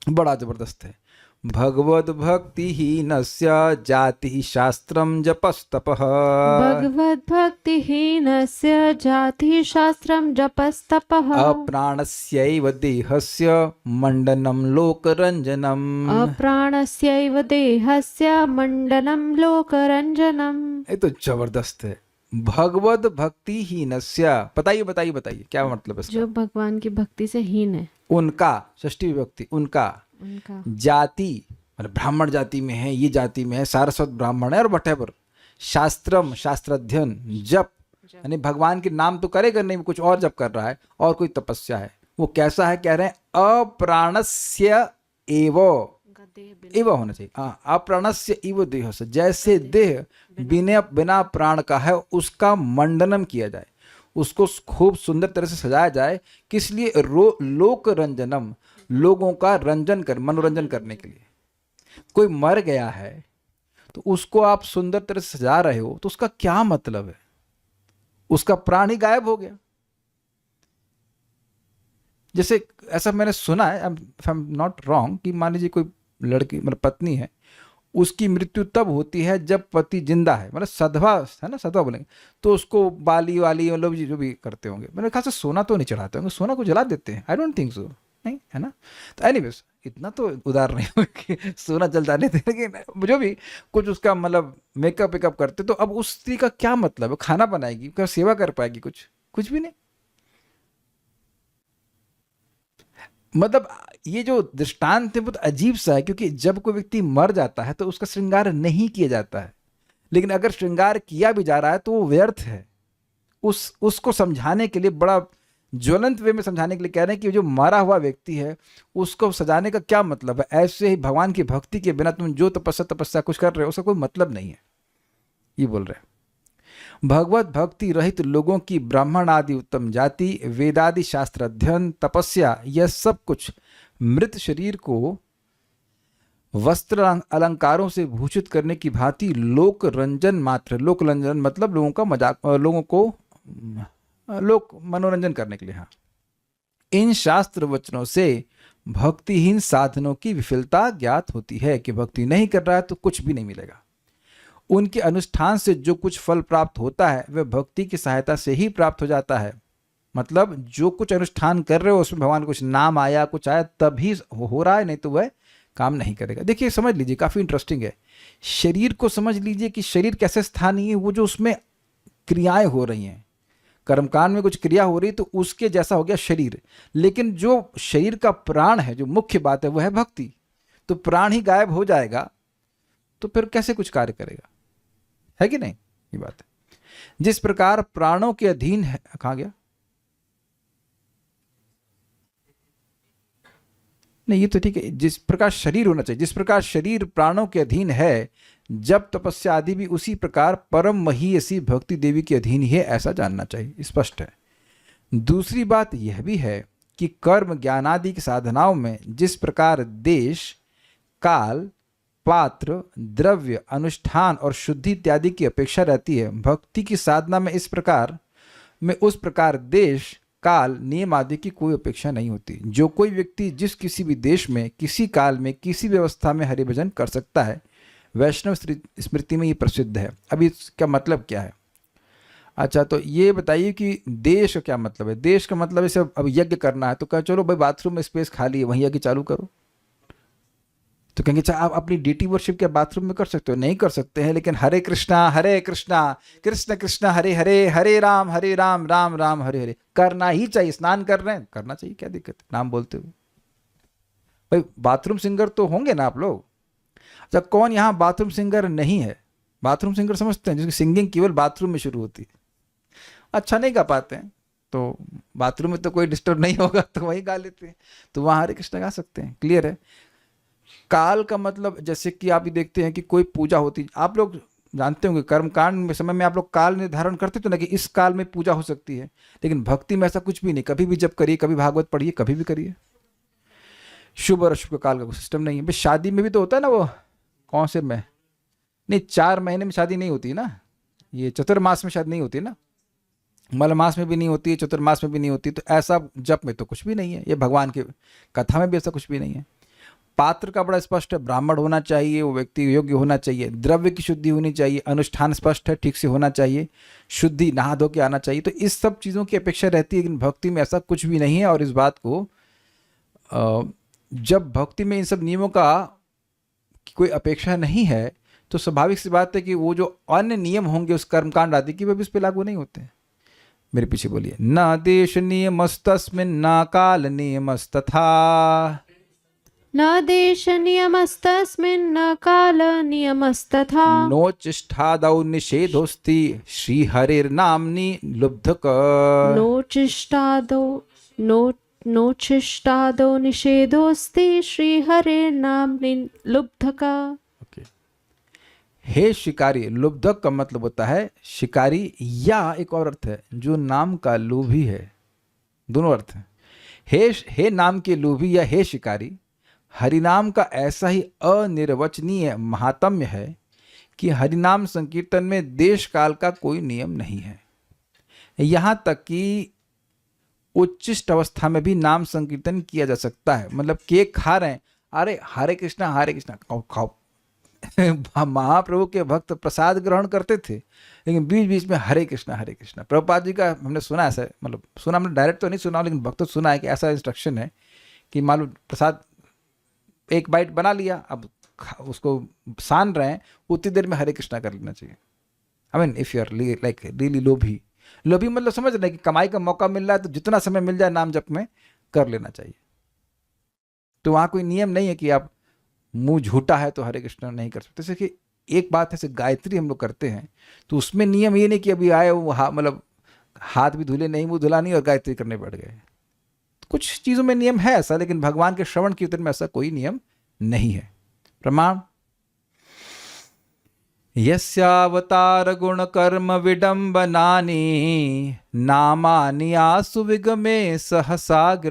बड़ा जबरदस्त है। भगवद भक्ति हीनस्य जाति शास्त्रम जपस्तपः,
भगवद भक्ति हीनस्य जाति शास्त्रम जपस्तपः,
अप्राणस्यैव देहस्य मंडनम लोकरंजनम,
अप्राणस्यैव देहस्य मंडनम लोकरंजनम।
ये तो जबरदस्त है। भगवद भक्ति हीनस्य, बताइए बताइए बताइए क्या मतलब इसका?
जो भगवान की भक्ति से हीन है,
उनका, षष्ठी विभक्ति, उनका जाति मतलब ब्राह्मण जाति में है, ये जाति में है, सारस्वत ब्राह्मण है और वटेवर। शास्त्रम शास्त्राध्ययन, जप यानी भगवान के नाम तो करेगा नहीं, कुछ और जप कर रहा है, और कोई तपस्या है। वो कैसा है? कह रहे हैं अप्राणस्य एव होना चाहिए। हाँ, अप्राणस्य इव देह से, जैसे देह बिना प्राण का है उसका मंडनम किया जाए, उसको खूब सुंदर तरह से सजाया जाए। किस लिए? लोक रंजनम, लोगों का रंजन कर, मनोरंजन करने के लिए। कोई मर गया है तो उसको आप सुंदर तरह से सजा रहे हो, तो उसका क्या मतलब है? उसका प्राण ही गायब हो गया। जैसे ऐसा मैंने सुना है, आई एम नॉट रॉन्ग, कि मान लीजिए कोई लड़की मतलब पत्नी है, उसकी मृत्यु तब होती है जब पति जिंदा है, मतलब सधवा है ना, सधवा बोलेंगे, तो उसको बाली वाली मतलब जो भी करते होंगे, मेरे ख्याल से सोना तो नहीं चढ़ाते होंगे, सोना को जला देते हैं, आई डोंट थिंक सो, नहीं है ना। तो एनीवेज इतना तो उदार नहीं हो कि सोना जल जाने देते, लेकिन जो भी कुछ उसका मतलब मेकअप वेकअप करते, तो अब उस स्त्री का क्या मतलब है? खाना बनाएगी, क्या सेवा कर पाएगी? कुछ भी नहीं। मतलब ये जो दृष्टांत है बहुत अजीब सा है, क्योंकि जब कोई व्यक्ति मर जाता है तो उसका श्रृंगार नहीं किया जाता है, लेकिन अगर श्रृंगार किया भी जा रहा है तो वो व्यर्थ है। उसको समझाने के लिए बड़ा ज्वलंत वे में समझाने के लिए कह रहे हैं कि जो मरा हुआ व्यक्ति है उसको सजाने का क्या मतलब है। ऐसे ही भगवान की भक्ति के बिना तुम जो तपस्या कुछ कर रहे हो उसका कोई मतलब नहीं है, ये बोल रहे हैं। भगवत भक्ति रहित लोगों की ब्राह्मण आदि उत्तम जाति, वेदादि शास्त्र अध्ययन, तपस्या, यह सब कुछ मृत शरीर को वस्त्र अलंकारों से भूषित करने की भांति लोक रंजन मात्र, लोक रंजन मतलब लोगों का मजाक, लोगों को लोक मनोरंजन करने के लिए। हाँ, इन शास्त्र वचनों से भक्तिहीन साधनों की विफलता ज्ञात होती है कि भक्ति नहीं कर रहा है तो कुछ भी नहीं मिलेगा। उनके अनुष्ठान से जो कुछ फल प्राप्त होता है वह भक्ति की सहायता से ही प्राप्त हो जाता है। मतलब जो कुछ अनुष्ठान कर रहे हो उसमें भगवान कुछ नाम आया, कुछ आया, तभी हो रहा है, नहीं तो वह काम नहीं करेगा। देखिए समझ लीजिए, काफी इंटरेस्टिंग है। शरीर को समझ लीजिए कि शरीर कैसे स्थानीय है, वो जो उसमें क्रियाएं हो रही हैं, कर्मकांड में कुछ क्रिया हो रही तो उसके जैसा हो गया शरीर। लेकिन जो शरीर का प्राण है, जो मुख्य बात है, वह है भक्ति। तो प्राण ही गायब हो जाएगा तो फिर कैसे कुछ कार्य करेगा, है कि नहीं? ये बात है। जिस प्रकार प्राणों के अधीन है, कहाँ गया? नहीं, ये तो ठीक है। जिस प्रकार शरीर होना चाहिए, जिस प्रकार शरीर प्राणों के अधीन है, जब तपस्या आदि भी उसी प्रकार परम महीयसी भक्ति देवी के अधीन ही है, ऐसा जानना चाहिए, स्पष्ट है। दूसरी बात यह भी है कि कर्म ज्ञानादि की साधनाओं में जिस प्रकार देश, काल, पात्र, द्रव्य, अनुष्ठान और शुद्धि इत्यादि की अपेक्षा रहती है, भक्ति की साधना में उस प्रकार देश, काल, नियम आदि की कोई अपेक्षा नहीं होती। जो कोई व्यक्ति जिस किसी भी देश में, किसी काल में, किसी व्यवस्था में हरि भजन कर सकता है, वैष्णव स्मृति में ये प्रसिद्ध है। अभी इसका मतलब क्या है? अच्छा, तो ये बताइए कि देश का क्या मतलब है? देश का मतलब है अब यज्ञ करना है तो कह चलो भाई बाथरूम में स्पेस खाली है, वहीं यज्ञ चालू करो। तो कहेंगे अच्छा आप अपनी डीटी वर्शिप क्या बाथरूम में कर सकते हो? नहीं कर सकते हैं, लेकिन हरे कृष्णा कृष्ण कृष्ण हरे हरे, हरे राम राम राम हरे हरे करना ही चाहिए। स्नान कर रहे हैं, करना चाहिए, क्या दिक्कत है नाम बोलते हुए? भाई बाथरूम सिंगर तो होंगे ना आप लोग। अच्छा, कौन यहाँ बाथरूम सिंगर नहीं है? बाथरूम सिंगर समझते हैं जिसकी सिंगिंग केवल बाथरूम में शुरू होती है, अच्छा नहीं गा पाते हैं तो बाथरूम में तो कोई डिस्टर्ब नहीं होगा तो वहीं गा लेते हैं, तो वहाँ हरे कृष्ण गा सकते हैं। क्लियर है? काल का मतलब जैसे कि आप ये देखते हैं कि कोई पूजा होती, आप लोग जानते होंगे कर्मकांड में समय में आप लोग काल निर्धारण करते तो ना कि इस काल में पूजा हो सकती है, लेकिन भक्ति में ऐसा कुछ भी नहीं। कभी भी जब करिए, कभी भागवत पढ़िए, कभी भी करिए। शुभ और अशुभ काल का सिस्टम नहीं है। भाई शादी में भी तो होता है ना, वो कौन से में नहीं, 4 महीने में शादी नहीं होती ना, ये चतुर्मास में शादी नहीं होती ना, मलमास में भी नहीं होती है, चतुर्मास में भी नहीं होती। तो ऐसा जप में तो कुछ भी नहीं है, ये भगवान की कथा में भी ऐसा कुछ भी नहीं है। पात्र का बड़ा स्पष्ट है, ब्राह्मण होना चाहिए, वो व्यक्ति योग्य होना चाहिए, द्रव्य की शुद्धि होनी चाहिए, अनुष्ठान स्पष्ट है, ठीक से होना चाहिए, शुद्धि नहा धो के आना चाहिए। तो इस सब चीज़ों की अपेक्षा रहती है, लेकिन भक्ति में ऐसा कुछ भी नहीं है। और इस बात को जब भक्ति में इन सब नियमों का कोई अपेक्षा नहीं है तो स्वाभाविक सी बात है कि वो जो अन्य नियम होंगे उस कर्मकांड आदि की, वे भी उस पर लागू नहीं होते हैं। मेरे पीछे बोलिए, न देश नियमस्तस्मिन् न काल नियमस्तथा,
न देश नियमस्तस्मिन् न काल नियमस्तथा,
नोचिष्ठादौ निषेधोस्ति श्रीहरिर्नाम्नि लुब्धक,
नोचिष्टादो निषेधोस्ति श्रीहरिर्नाम्नि लुब्धक।
हे शिकारी, लुब्धक का मतलब होता है शिकारी, या एक और अर्थ है जो नाम का लोभी है, दोनों अर्थ हैं। हे नाम के लोभी या हे शिकारी, हरिनाम का ऐसा ही अनिर्वचनीय महात्म्य है कि हरिनाम संकीर्तन में देश काल का कोई नियम नहीं है। यहाँ तक कि उच्चिष्ट अवस्था में भी नाम संकीर्तन किया जा सकता है। मतलब केक खा रहे हैं, अरे हरे कृष्णा खाओ खाओ। महाप्रभु के भक्त प्रसाद ग्रहण करते थे, लेकिन बीच बीच में हरे कृष्णा प्रभुपाद जी का हमने सुना ऐसा, मतलब सुना, हमने डायरेक्ट तो नहीं सुना, लेकिन भक्त सुना है कि ऐसा इंस्ट्रक्शन है कि मान लो प्रसाद एक बाइट बना लिया, अब उसको सान रहे हैं, उतनी देर में हरे कृष्णा कर लेना चाहिए। I mean if you are like really लोभी मतलब समझ रहे कि कमाई का मौका मिल रहा है तो जितना समय मिल जाए नाम जप में कर लेना चाहिए। तो वहाँ कोई नियम नहीं है कि आप मुंह झूठा है तो हरे कृष्ण नहीं कर सकते। जैसे कि एक बात है, गायत्री हम लोग करते हैं तो उसमें नियम ये नहीं कि अभी आए वो मतलब हाथ भी धुले नहीं, मुंह धुला नहीं और गायत्री करने बैठ गए। कुछ चीजों में नियम है ऐसा, लेकिन भगवान के श्रवण कीर्तन में ऐसा कोई नियम नहीं है। प्रमाण, यस्यावतार गुण कर्म विडंबनानि नामानि आसु विगमे सहसा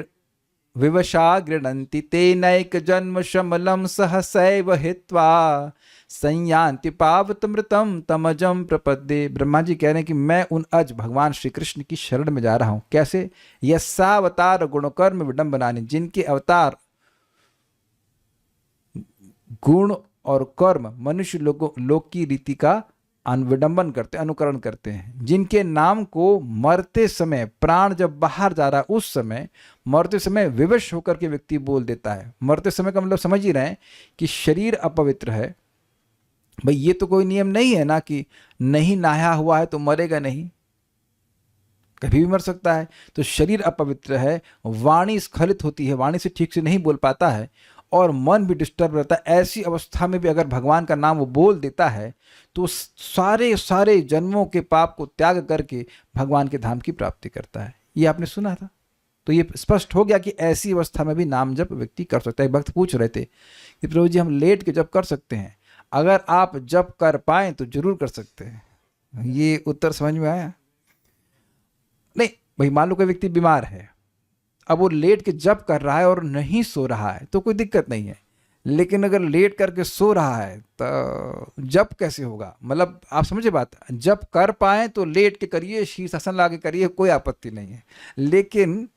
विवशा गृणन्ति तेनैक जन्म शमलम सहसैव हित्वा संयान्ति पावतमृतम तमजम प्रपद्ये। ब्रह्मा जी कह रहे हैं कि मैं उन अज भगवान श्री कृष्ण की शरण में जा रहा हूं। कैसे? यस्यावतार गुण कर्म विडंबनानि, जिनके अवतार गुण और कर्म मनुष्य लोक की रीति का विडंबन करते, अनुकरण करते हैं, जिनके नाम को मरते समय, प्राण जब बाहर जा रहा है उस समय, मरते समय विवश होकर के व्यक्ति बोल देता है। मरते समय का मतलब समझ ही रहे हैं कि शरीर अपवित्र है। भाई ये तो कोई नियम नहीं है ना कि नहीं नहाया हुआ है तो मरेगा नहीं, कभी भी मर सकता है। तो शरीर अपवित्र है, वाणी स्खलित होती है, वाणी से ठीक से नहीं बोल पाता है और मन भी डिस्टर्ब रहता है। ऐसी अवस्था में भी अगर भगवान का नाम वो बोल देता है तो सारे जन्मों के पाप को त्याग करके भगवान के धाम की प्राप्ति करता है। ये आपने सुना था, तो ये स्पष्ट हो गया कि ऐसी अवस्था में भी नाम जप व्यक्ति कर सकता है। भक्त पूछ रहे थे कि प्रभु जी हम लेट के जप कर सकते हैं? अगर आप जप कर पाए तो जरूर कर सकते हैं। ये उत्तर समझ में आया? नहीं भाई, मान लो कोई व्यक्ति बीमार है, अब वो लेट के जप कर रहा है और नहीं सो रहा है तो कोई दिक्कत नहीं है, लेकिन अगर लेट करके सो रहा है तो जप कैसे होगा? मतलब आप समझे बात, जप कर पाए तो लेट के करिए, शीर्षासन लाके करिए, कोई आपत्ति नहीं है, लेकिन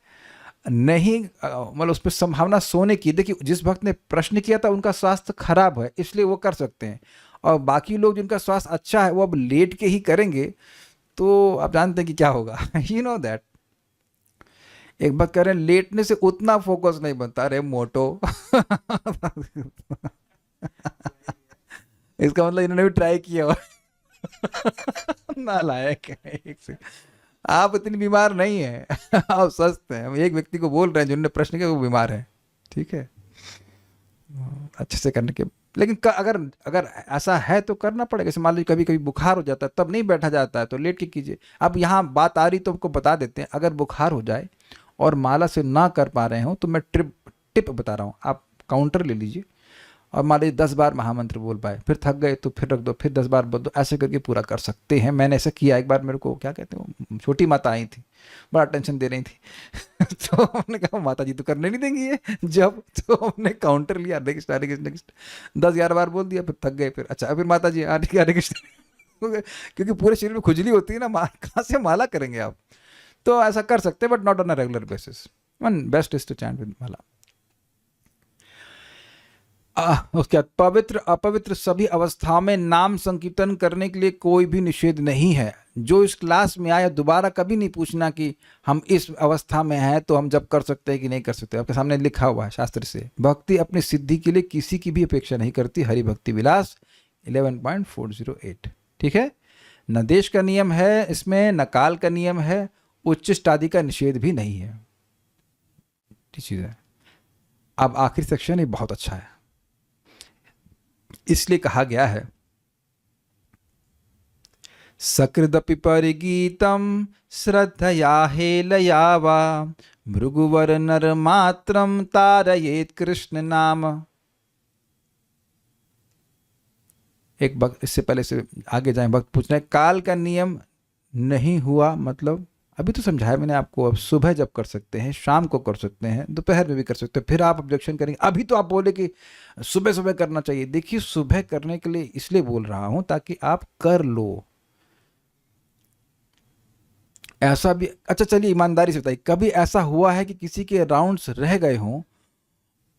नहीं मतलब उस पर संभावना सोने की। देखिए जिस भक्त ने प्रश्न किया था उनका स्वास्थ्य खराब है इसलिए वो कर सकते हैं, और बाकी लोग जिनका स्वास्थ्य अच्छा है वो अब लेट के ही करेंगे तो आप जानते हैं कि क्या होगा। You know that. एक बात कह रहे हैं लेटने से उतना फोकस नहीं बनता, अरे मोटो। इसका मतलब इन्होंने भी ट्राई किया हो। नालायक है। एक से आप इतनी बीमार नहीं है, आप स्वस्थ हैं। हम एक व्यक्ति को बोल रहे हैं जिन्होंने प्रश्न किया वो बीमार है, ठीक है, अच्छे से करने के। लेकिन अगर ऐसा है तो करना पड़ेगा। जैसे मान लीजिए कभी कभी बुखार हो जाता है तब नहीं बैठा जाता है तो लेट के कीजिए। अब यहाँ बात आ रही तो आपको बता देते हैं, अगर बुखार हो जाए और माला से ना कर पा रहे हो तो मैं टिप बता रहा हूँ, आप काउंटर ले लीजिए और मान लीजिए 10 बार महामंत्र बोल पाए, फिर थक गए तो फिर रख दो, फिर 10 बार बोल दो, ऐसे करके पूरा कर सकते हैं। मैंने ऐसा किया एक बार, मेरे को क्या कहते हैं छोटी माता आई थी, बड़ा टेंशन दे रही थी। तो हमने कहा माता जी तो करने नहीं देंगी ये जब, तो हमने काउंटर लिया, हरे कृष्ण हरे कृष्ण 10-11 बार बोल दिया, फिर थक गए, फिर अच्छा फिर माता जी हरे कृष्ण। क्योंकि पूरे शरीर में खुजली होती है ना, कहाँ से माला करेंगे आप? तो ऐसा कर सकते हैं but not on a regular basis. Best is to chant with mala. उसके बाद पवित्र अपवित्र सभी अवस्थाओं में नाम संकीर्तन करने के लिए कोई भी निषेध नहीं है। जो इस क्लास में आया दोबारा कभी नहीं पूछना कि हम इस अवस्था में हैं तो हम जब कर सकते हैं कि नहीं कर सकते। आपके सामने लिखा हुआ है शास्त्र से, भक्ति अपनी सिद्धि के लिए किसी की भी अपेक्षा नहीं करती। हरि भक्ति विलास 11.408। ठीक है, न देश का नियम है इसमें, न काल का नियम है, उच्चिष्ट आदि का निषेध भी नहीं है। ठीक चीज है। अब आखिरी सेक्शन ये बहुत अच्छा है, इसलिए कहा गया है सकृदपि परिगीतम श्रद्धया हेलया वा भृगुवर नर मात्रम तारयेत कृष्ण नाम। एक भक्त, इससे पहले से आगे जाएं, भक्त पूछ रहे हैं काल का नियम नहीं हुआ मतलब अभी तो समझाया मैंने आपको। अब सुबह जब कर सकते हैं, शाम को कर सकते हैं, दोपहर में भी कर सकते हैं। फिर आप ऑब्जेक्शन करेंगे, अभी तो आप बोले कि सुबह सुबह करना चाहिए। देखिए सुबह करने के लिए इसलिए बोल रहा हूं ताकि आप कर लो। ऐसा भी, अच्छा चलिए ईमानदारी से बताइए, कभी ऐसा हुआ है कि किसी के राउंड्स रह गए हों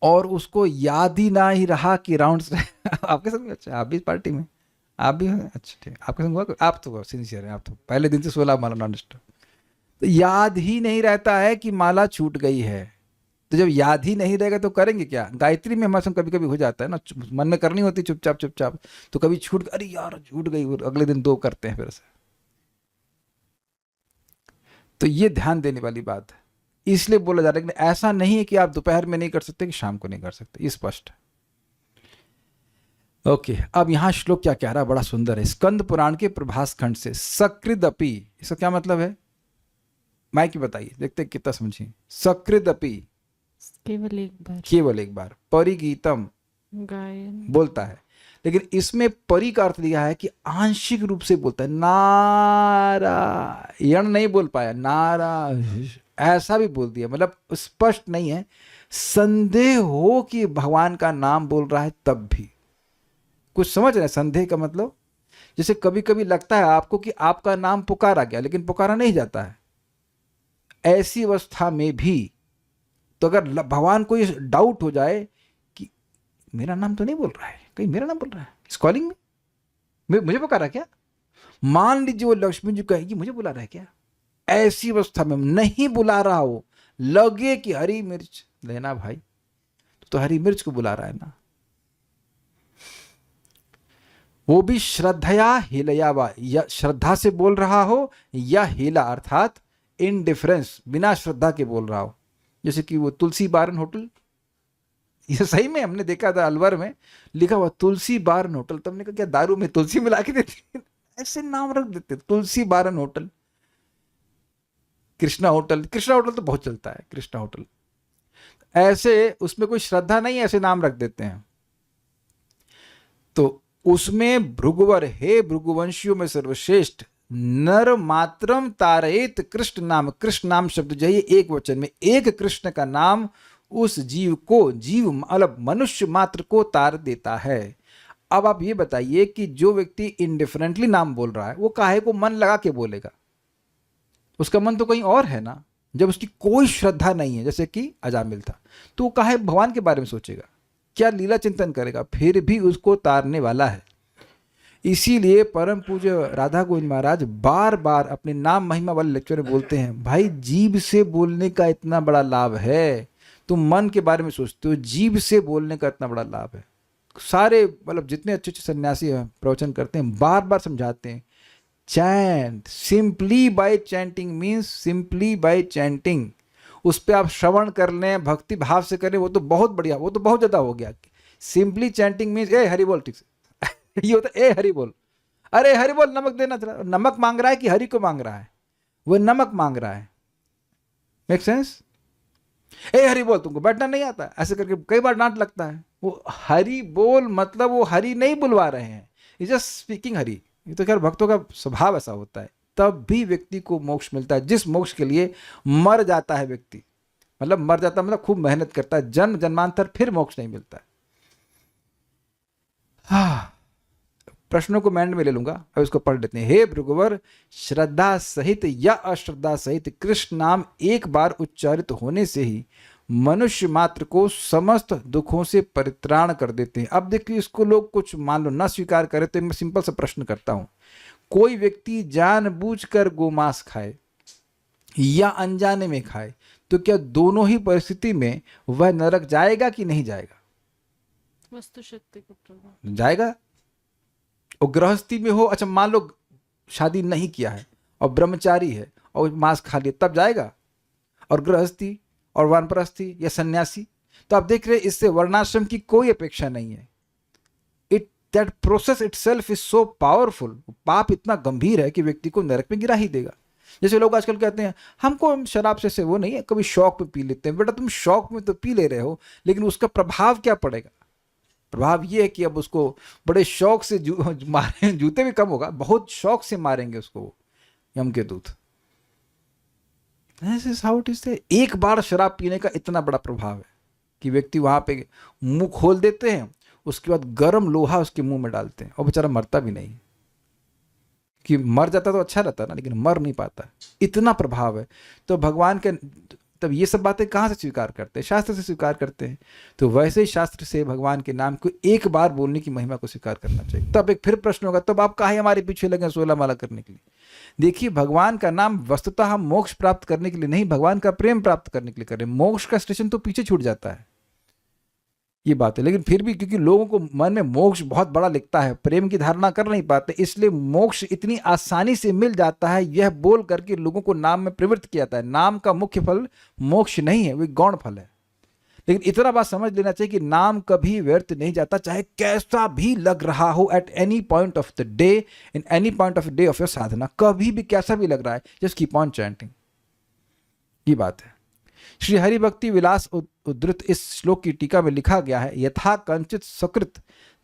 और उसको याद ही ना ही रहा कि राउंड्स आपके संग? अच्छा आप भी इस पार्टी में, आप भी हैं? अच्छा ठीक, आपके संग हुआ? आप तो सिंसियर हैं, आप तो पहले दिन से 16 माला नॉन डिस्टर्ब। तो याद ही नहीं रहता है कि माला छूट गई है, तो जब याद ही नहीं रहेगा तो करेंगे क्या? गायत्री में हमारे संग कभी कभी हो जाता है ना, मन में करनी होती चुपचाप, तो कभी छूट, अरे यार छूट गई, अगले दिन 2 करते हैं फिर से। तो ये ध्यान देने वाली बात है, इसलिए बोला जा रहा है कि ऐसा नहीं है कि आप दोपहर में नहीं कर सकते कि शाम को नहीं कर सकते, ये स्पष्ट है। ओके, अब यहां श्लोक क्या कह रहा है, बड़ा सुंदर है। स्कंद पुराण के प्रभास खंड से, सकृदपि, इसका क्या मतलब है? माइक में बताइए, देखते हैं कितना समझे। सकृदपि
केवल एक बार,
केवल एक बार, परिगीतम
गायन,
बोलता है, लेकिन इसमें परि का अर्थ लिया है कि आंशिक रूप से बोलता है। नारायण नहीं बोल पाया, नारायण ऐसा भी बोल दिया, मतलब स्पष्ट नहीं है। संदेह हो कि भगवान का नाम बोल रहा है तब भी। कुछ समझ रहे हैं संदेह का मतलब? जैसे कभी कभी लगता है आपको कि आपका नाम पुकारा गया लेकिन पुकारा नहीं जाता है, ऐसी अवस्था में भी तो अगर भगवान को ये डाउट हो जाए कि मेरा नाम तो नहीं बोल रहा है, कहीं मेरा नाम बोल रहा है, इस कॉलिंग में मुझे पुकारा क्या, मान लीजिए वो लक्ष्मी जी कहेगी मुझे बुला रहा है क्या, ऐसी अवस्था में नहीं बुला रहा हो, लगे कि हरी मिर्च लेना भाई, तो हरी मिर्च को बुला रहा है ना, वो भी श्रद्धया हेलयावा, या श्रद्धा से बोल रहा हो, या हेला अर्थात इनडिफरेंस, बिना श्रद्धा के बोल रहा हो। जैसे कि वो तुलसी बारन होटल, ये सही में हमने देखा था अलवर में लिखा हुआ तुलसी बारन होटल, तब हमने कहा क्या दारू में तुलसी मिला के देते, ऐसे नाम रख देते, तुलसी बारन hotel, Krishna hotel. Krishna hotel तो बहुत चलता है, कृष्णा होटल, ऐसे उसमें कोई श्रद्धा नहीं है, ऐसे नाम रख देते हैं। तो उसमें भृगुवर, हे भृगुवंशियों में सर्वश्रेष्ठ, नर मात्रम तारयित कृष्ण नाम, कृष्ण नाम शब्द जो है एक वचन में, एक कृष्ण का नाम उस जीव को, जीव मतलब मनुष्य मात्र को तार देता है। अब आप ये बताइए कि जो व्यक्ति इनडिफरेंटली नाम बोल रहा है वो काहे को मन लगा के बोलेगा, उसका मन तो कहीं और है ना। जब उसकी कोई श्रद्धा नहीं है, जैसे कि अजामिल था, तो वो काहे भगवान के बारे में सोचेगा, क्या लीला चिंतन करेगा, फिर भी उसको तारने वाला है। इसीलिए परम पूज्य राधा गोविंद महाराज बार बार अपने नाम महिमा वाले लेक्चर में बोलते हैं, भाई जीभ से बोलने का इतना बड़ा लाभ है, तुम मन के बारे में सोचते हो, जीभ से बोलने का इतना बड़ा लाभ है। सारे मतलब जितने अच्छे अच्छे सन्यासी हैं प्रवचन करते हैं, बार बार समझाते हैं, chant simply by chanting means simply by chanting. उस पर आप श्रवण कर लें, भक्ति भाव से करें, वो तो बहुत बढ़िया, वो तो बहुत ज़्यादा हो गया। सिंपली चैंटिंग मीन्स ए हरि बोल, ठीक से ये होता है, ए हरि बोल, अरे हरि बोल, नमक देना चला, नमक मांग रहा है कि हरि को मांग रहा है, वो नमक मांग रहा है। Make sense? ए हरि बोल, तुमको बैठना नहीं आता, ऐसे करके कई बार डांट लगता है। वो हरि बोल मतलब वो हरि नहीं बुलवा रहे हैं, इज जस्ट स्पीकिंग हरि। ये तो खैर भक्तों का स्वभाव ऐसा होता है। तब भी व्यक्ति को मोक्ष मिलता है, जिस मोक्ष के लिए मर जाता है व्यक्ति, मतलब मर जाता मतलब खूब मेहनत करता है, जन्म जन्मांतर, फिर मोक्ष नहीं मिलता है। हाँ, प्रश्नों को मैं एंड में ले लूंगा, अब इसको पढ़ लेते हैं। हे भृगुवर, श्रद्धा सहित या अश्रद्धा सहित कृष्ण नाम एक बार उच्चारित होने से ही मनुष्य मात्र को समस्त दुखों से परित्राण कर देते हैं। अब देखिए, इसको लोग कुछ मान लो न स्वीकार करें तो मैं सिंपल सा प्रश्न करता हूं, कोई व्यक्ति जानबूझकर गोमांस खाए या अनजाने में खाए, तो क्या दोनों ही परिस्थिति में वह नरक जाएगा कि नहीं जाएगा?
वस्तु शक्ति को प्रभाव
जाएगा। और गृहस्थी में हो, अच्छा मान लो शादी नहीं किया है और ब्रह्मचारी है और मांस खा लिया, तब जाएगा। और गृहस्थी और वानप्रस्थी या सन्यासी, तो आप देख रहे हैं इससे वर्णाश्रम की कोई अपेक्षा नहीं है। That process itself is so powerful. पाप इतना गंभीर है कि व्यक्ति को नरक में गिरा ही देगा। जैसे लोग आजकल कहते हैं हमको शराब से वो नहीं है, कभी शौक में पी लेते हैं। बेटा तुम शौक में तो पी ले रहे हो, लेकिन उसका प्रभाव क्या पड़ेगा? प्रभाव ये है कि अब उसको बड़े शौक से मारे, जूते भी कम होगा, बहुत शौक से मारेंगे उसको यम के दूत। एक बार शराब पीने का इतना बड़ा प्रभाव है कि व्यक्ति वहां पे मुंह खोल देते हैं, उसके बाद गर्म लोहा उसके मुंह में डालते हैं और बेचारा मरता भी नहीं। कि मर जाता तो अच्छा रहता ना, लेकिन मर नहीं पाता, इतना प्रभाव है। तो भगवान के, तब ये सब बातें कहाँ से स्वीकार करते हैं? शास्त्र से स्वीकार करते हैं। तो वैसे ही शास्त्र से भगवान के नाम को एक बार बोलने की महिमा को स्वीकार करना चाहिए। तब एक फिर प्रश्न होगा, तब आप काहे हमारे पीछे लगे 16 माला करने के लिए? देखिए, भगवान का नाम वस्तुतः हम मोक्ष प्राप्त करने के लिए नहीं, भगवान का प्रेम प्राप्त करने के लिए कर रहे हैं। मोक्ष का स्टेशन तो पीछे छूट जाता है, ये बात है। लेकिन फिर भी क्योंकि लोगों को मन में मोक्ष बहुत बड़ा लिखता है, प्रेम की धारणा कर नहीं पाते, इसलिए मोक्ष इतनी आसानी से मिल जाता है, यह बोल करके लोगों को नाम में प्रवृत्त किया जाता है। नाम का मुख्य फल मोक्ष नहीं है, वह गौण फल है। लेकिन इतना बात समझ लेना चाहिए कि नाम कभी व्यर्थ नहीं जाता, चाहे कैसा भी लग रहा हो, at any point of the day, in any point of day of your sadhana, कभी भी कैसा भी लग रहा है, जस्ट कीप ऑन चैंटिंग। ये बात है। श्री हरि भक्ति विलास उद्धृत इस श्लोक की टीका में लिखा गया है, यथा कंचित सकृत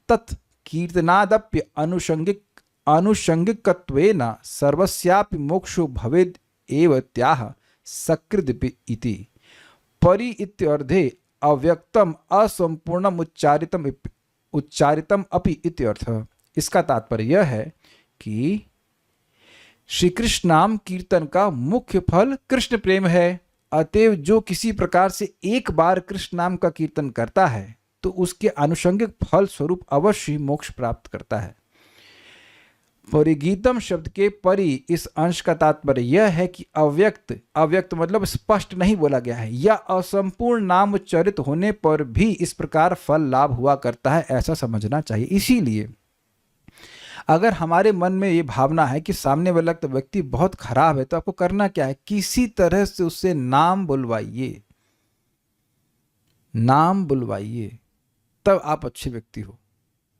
तत् कीर्तनादप्य अनुषंगिकत्वेन सर्वस्यापि मोक्षो भवेद एव त्याह सकृद इति परि इत्यर्थे अव्यक्तम असंपूर्णम उच्चारितम अपि इत्यर्थ। इसका तात्पर्य यह है कि श्री कृष्ण नाम कीर्तन का मुख्य फल कृष्ण प्रेम है। अतएव जो किसी प्रकार से एक बार कृष्ण नाम का कीर्तन करता है तो उसके आनुषंगिक फल स्वरूप अवश्य ही मोक्ष प्राप्त करता है। परिगीतम शब्द के परि इस अंश का तात्पर्य यह है कि अव्यक्त मतलब स्पष्ट नहीं बोला गया है या असंपूर्ण नाम उच्चारित होने पर भी इस प्रकार फल लाभ हुआ करता है, ऐसा समझना चाहिए। इसीलिए अगर हमारे मन में ये भावना है कि सामने वाला व्यक्ति बहुत खराब है तो आपको करना क्या है, किसी तरह से उससे नाम बुलवाइए, नाम बुलवाइए, तब आप अच्छे व्यक्ति हो।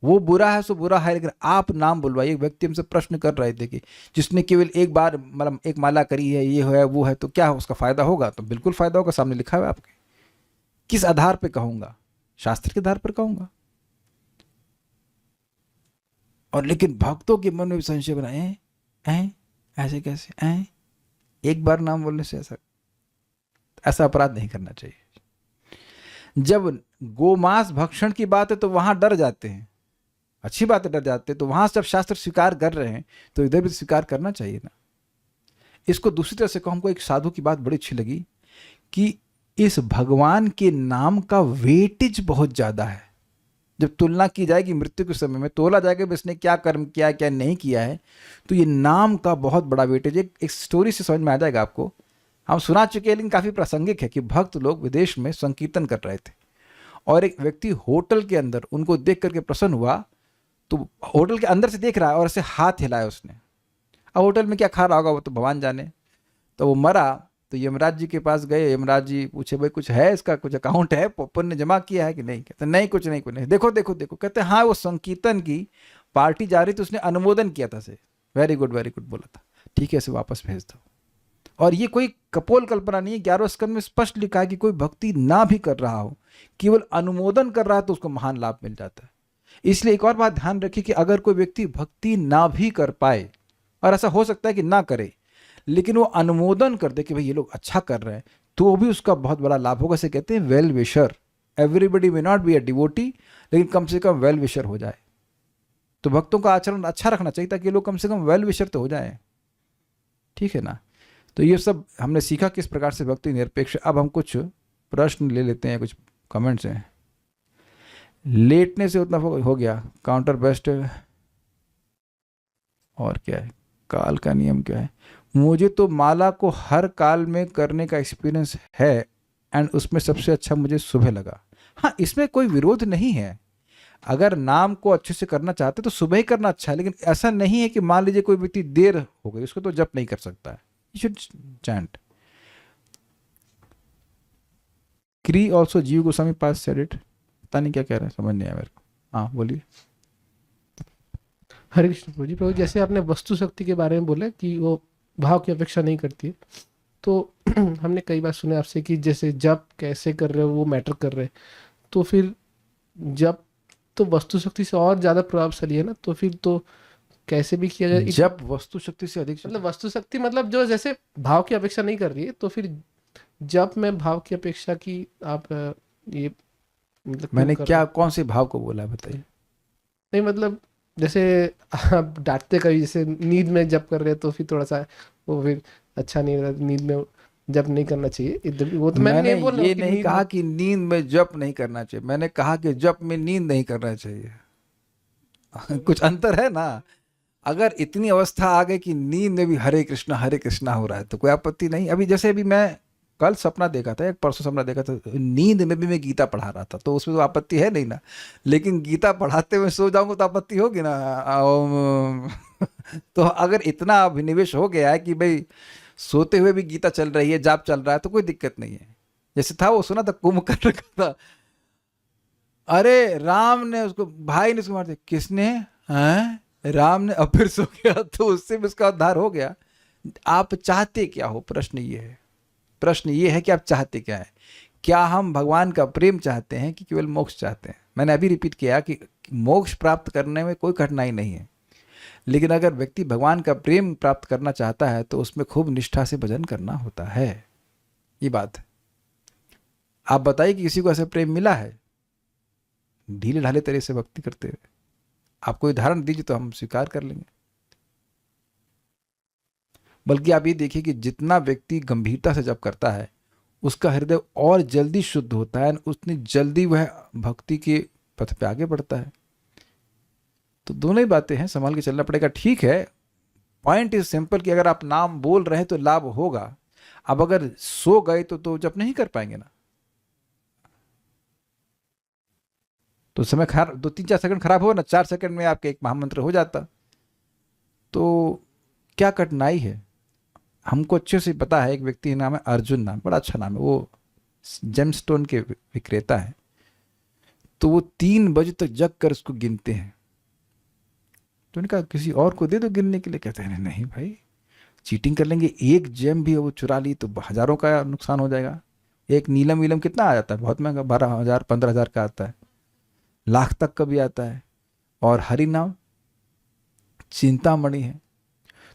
वो बुरा है सो बुरा है, लेकिन आप नाम बुलवाइए। एक व्यक्ति हमसे प्रश्न कर रहे थे कि जिसने केवल एक बार मतलब एक माला करी है, ये है वो है, तो क्या उसका फायदा होगा? तो बिल्कुल फायदा होगा, सामने लिखा है आपके। किस आधार पे कहूंगा? शास्त्र के आधार पर कहूंगा। और लेकिन भक्तों के मन में भी संशय बनाए, ऐसे कैसे एक बार नाम बोलने से ऐसा अपराध नहीं करना चाहिए। जब गोमांस भक्षण की बात है तो वहां डर जाते हैं, अच्छी बात है, डर जाते हैं। तो वहां जब शास्त्र स्वीकार कर रहे हैं तो इधर भी स्वीकार करना चाहिए ना। इसको दूसरी तरह से कहूं, हमको एक साधु की बात बड़ी अच्छी लगी कि इस भगवान के नाम का वेटेज बहुत ज्यादा है। जब तुलना की जाएगी मृत्यु के समय में, तोला जाएगा कि इसने क्या कर्म किया क्या नहीं किया है, तो ये नाम का बहुत बड़ा वेटेज। एक स्टोरी से समझ में आ जाएगा आपको, हम सुना चुके हैं लेकिन काफ़ी प्रासंगिक है कि भक्त लोग विदेश में संकीर्तन कर रहे थे और एक व्यक्ति होटल के अंदर उनको देख करके प्रसन्न हुआ, तो होटल के अंदर से देख रहा है और ऐसे हाथ हिलाया उसने। अब होटल में क्या खा रहा होगा वो तो भगवान जाने। तो वो मरा तो यमराज जी के पास गए, यमराज जी पूछे भाई कुछ है इसका, कुछ अकाउंट है, पुण्य जमा किया है कि नहीं? कहते नहीं कुछ नहीं, कुछ नहीं। देखो देखो देखो, कहते हाँ वो संकीर्तन की पार्टी जा रही थी, उसने अनुमोदन किया था से, वेरी गुड बोला था, ठीक है इसे वापस भेज दो। और ये कोई कपोल कल्पना नहीं है, 11वें स्कंद में स्पष्ट लिखा है कि कोई भक्ति ना भी कर रहा हो, केवल अनुमोदन कर रहा है तो उसको महान लाभ मिल जाता है। इसलिए एक और बात ध्यान रखिए कि अगर कोई व्यक्ति भक्ति ना भी कर पाए, और ऐसा हो सकता है कि ना करे, लेकिन वो अनुमोदन कर दे कि भाई ये लोग अच्छा कर रहे हैं, तो भी उसका बहुत बड़ा लाभ होगा। इसे कहते हैं well wisher. Everybody may not be a devotee, लेकिन कम से कम वेल विशर हो जाए। तो भक्तों का आचरण अच्छा रखना चाहिए ताकि लोग कम से कम वेल विशर तो हो जाए, ठीक है ना। तो ये सब हमने सीखा किस प्रकार से भक्ति निरपेक्ष। अब हम कुछ प्रश्न ले लेते हैं, कुछ कमेंट्स हैं। लेटने से उतना हो गया, काउंटर बेस्ट, और क्या है, काल का नियम क्या है? मुझे तो माला को हर काल में करने का एक्सपीरियंस है एंड उसमें सबसे अच्छा मुझे सुबह लगा। हाँ, इसमें कोई विरोध नहीं है। अगर नाम को अच्छे से करना चाहते तो सुबह ही करना अच्छा है, लेकिन ऐसा नहीं है कि मान लीजिए कोई व्यक्ति देर हो गई, उसको तो जप नहीं कर सकता है। You should chant. क्री ऑल्सो जीव गोस्वामी पास सेड इट। पता नहीं क्या कह रहे हैं, समझ नहीं आया मेरे को। हाँ बोलिए।
हरे कृष्ण प्रभु जी। प्रभु जैसे आपने वस्तु शक्ति के बारे में बोला कि वो भाव की अपेक्षा नहीं करती है, तो हमने कई बार सुने आपसे कि जैसे जप कैसे कर रहे हो वो मैटर कर रहे हैं, तो फिर जप तो वस्तु शक्ति से और ज़्यादा प्रभावशाली है ना, तो फिर तो कैसे भी किया जाए?
जब वस्तु शक्ति से अधिक,
मतलब वस्तु शक्ति मतलब जो जैसे भाव की अपेक्षा नहीं कर रही है, तो फिर जब मैं भाव की अपेक्षा की आप ये मतलब
मैंने क्या कौन से भाव को बोला है बताइए?
नहीं मतलब जैसे आप डांटते कभी, जैसे नींद में जब कर रहे हैं तो फिर थोड़ा सा वो फिर अच्छा नहीं रहता, नींद में जब नहीं करना चाहिए। वो तो मैंने
ये नहीं कहा कि नींद में जप नहीं करना चाहिए, मैंने कहा कि जप में नींद नहीं करना चाहिए। कुछ अंतर है ना। अगर इतनी अवस्था आ गई कि नींद में भी हरे कृष्णा हो रहा है तो कोई आपत्ति नहीं। अभी जैसे अभी मैं कल सपना देखा था, एक परसों सपना देखा था, नींद में भी मैं गीता पढ़ा रहा था, तो उसमें तो आपत्ति है नहीं ना। लेकिन गीता पढ़ाते हुए सो जाऊंगा तो आपत्ति होगी ना। तो अगर इतना अभिनिवेश हो गया है कि भाई सोते हुए भी गीता चल रही है, जाप चल रहा है, तो कोई दिक्कत नहीं है। जैसे था वो सुना था कुंभकर्ण रखा था, अरे राम ने उसको, भाई ने उसको मार दिया, किसने? राम ने। अब फिर सो गया तो उससे भी उसका उद्धार हो गया। आप चाहते क्या हो, प्रश्न ये है। प्रश्न ये है कि आप चाहते क्या है? क्या हम भगवान का प्रेम चाहते हैं कि केवल मोक्ष चाहते हैं? मैंने अभी रिपीट किया कि मोक्ष प्राप्त करने में कोई कठिनाई नहीं है, लेकिन अगर व्यक्ति भगवान का प्रेम प्राप्त करना चाहता है तो उसमें खूब निष्ठा से भजन करना होता है। ये बात है। आप बताइए कि किसी को ऐसा प्रेम मिला है ढीले ढाले तरह से भक्ति करते हुए? आप कोई उदाहरण दीजिए तो हम स्वीकार कर लेंगे। बल्कि आप ये देखिए कि जितना व्यक्ति गंभीरता से जप करता है उसका हृदय और जल्दी शुद्ध होता है, उतनी जल्दी वह भक्ति के पथ पे आगे बढ़ता है। तो दोनों ही बातें हैं, संभाल के चलना पड़ेगा। ठीक है, पॉइंट इज सिंपल कि अगर आप नाम बोल रहे हैं तो लाभ होगा। अब अगर सो गए तो जप नहीं कर पाएंगे ना, तो समय खराब, 2-3-4 सेकंड खराब हो ना, 4 सेकंड में आपका एक महामंत्र हो जाता। तो क्या कठिनाई है? हमको अच्छे से पता है, एक व्यक्ति नाम है अर्जुन, नाम बड़ा अच्छा नाम है, वो जेमस्टोन के विक्रेता है। तो वो 3 बजे तक जग कर उसको गिनते हैं। तो उन्होंने कहा किसी और को दे दो गिनने के लिए। कहते हैं नहीं भाई, चीटिंग कर लेंगे, एक जेम भी वो चुरा ली तो हजारों का नुकसान हो जाएगा। एक नीलम वीलम कितना आ जाता है? बहुत महंगा, 12,000 15,000 का आता है, लाख तक का भी आता है। और हरि नाम चिंतामणि है।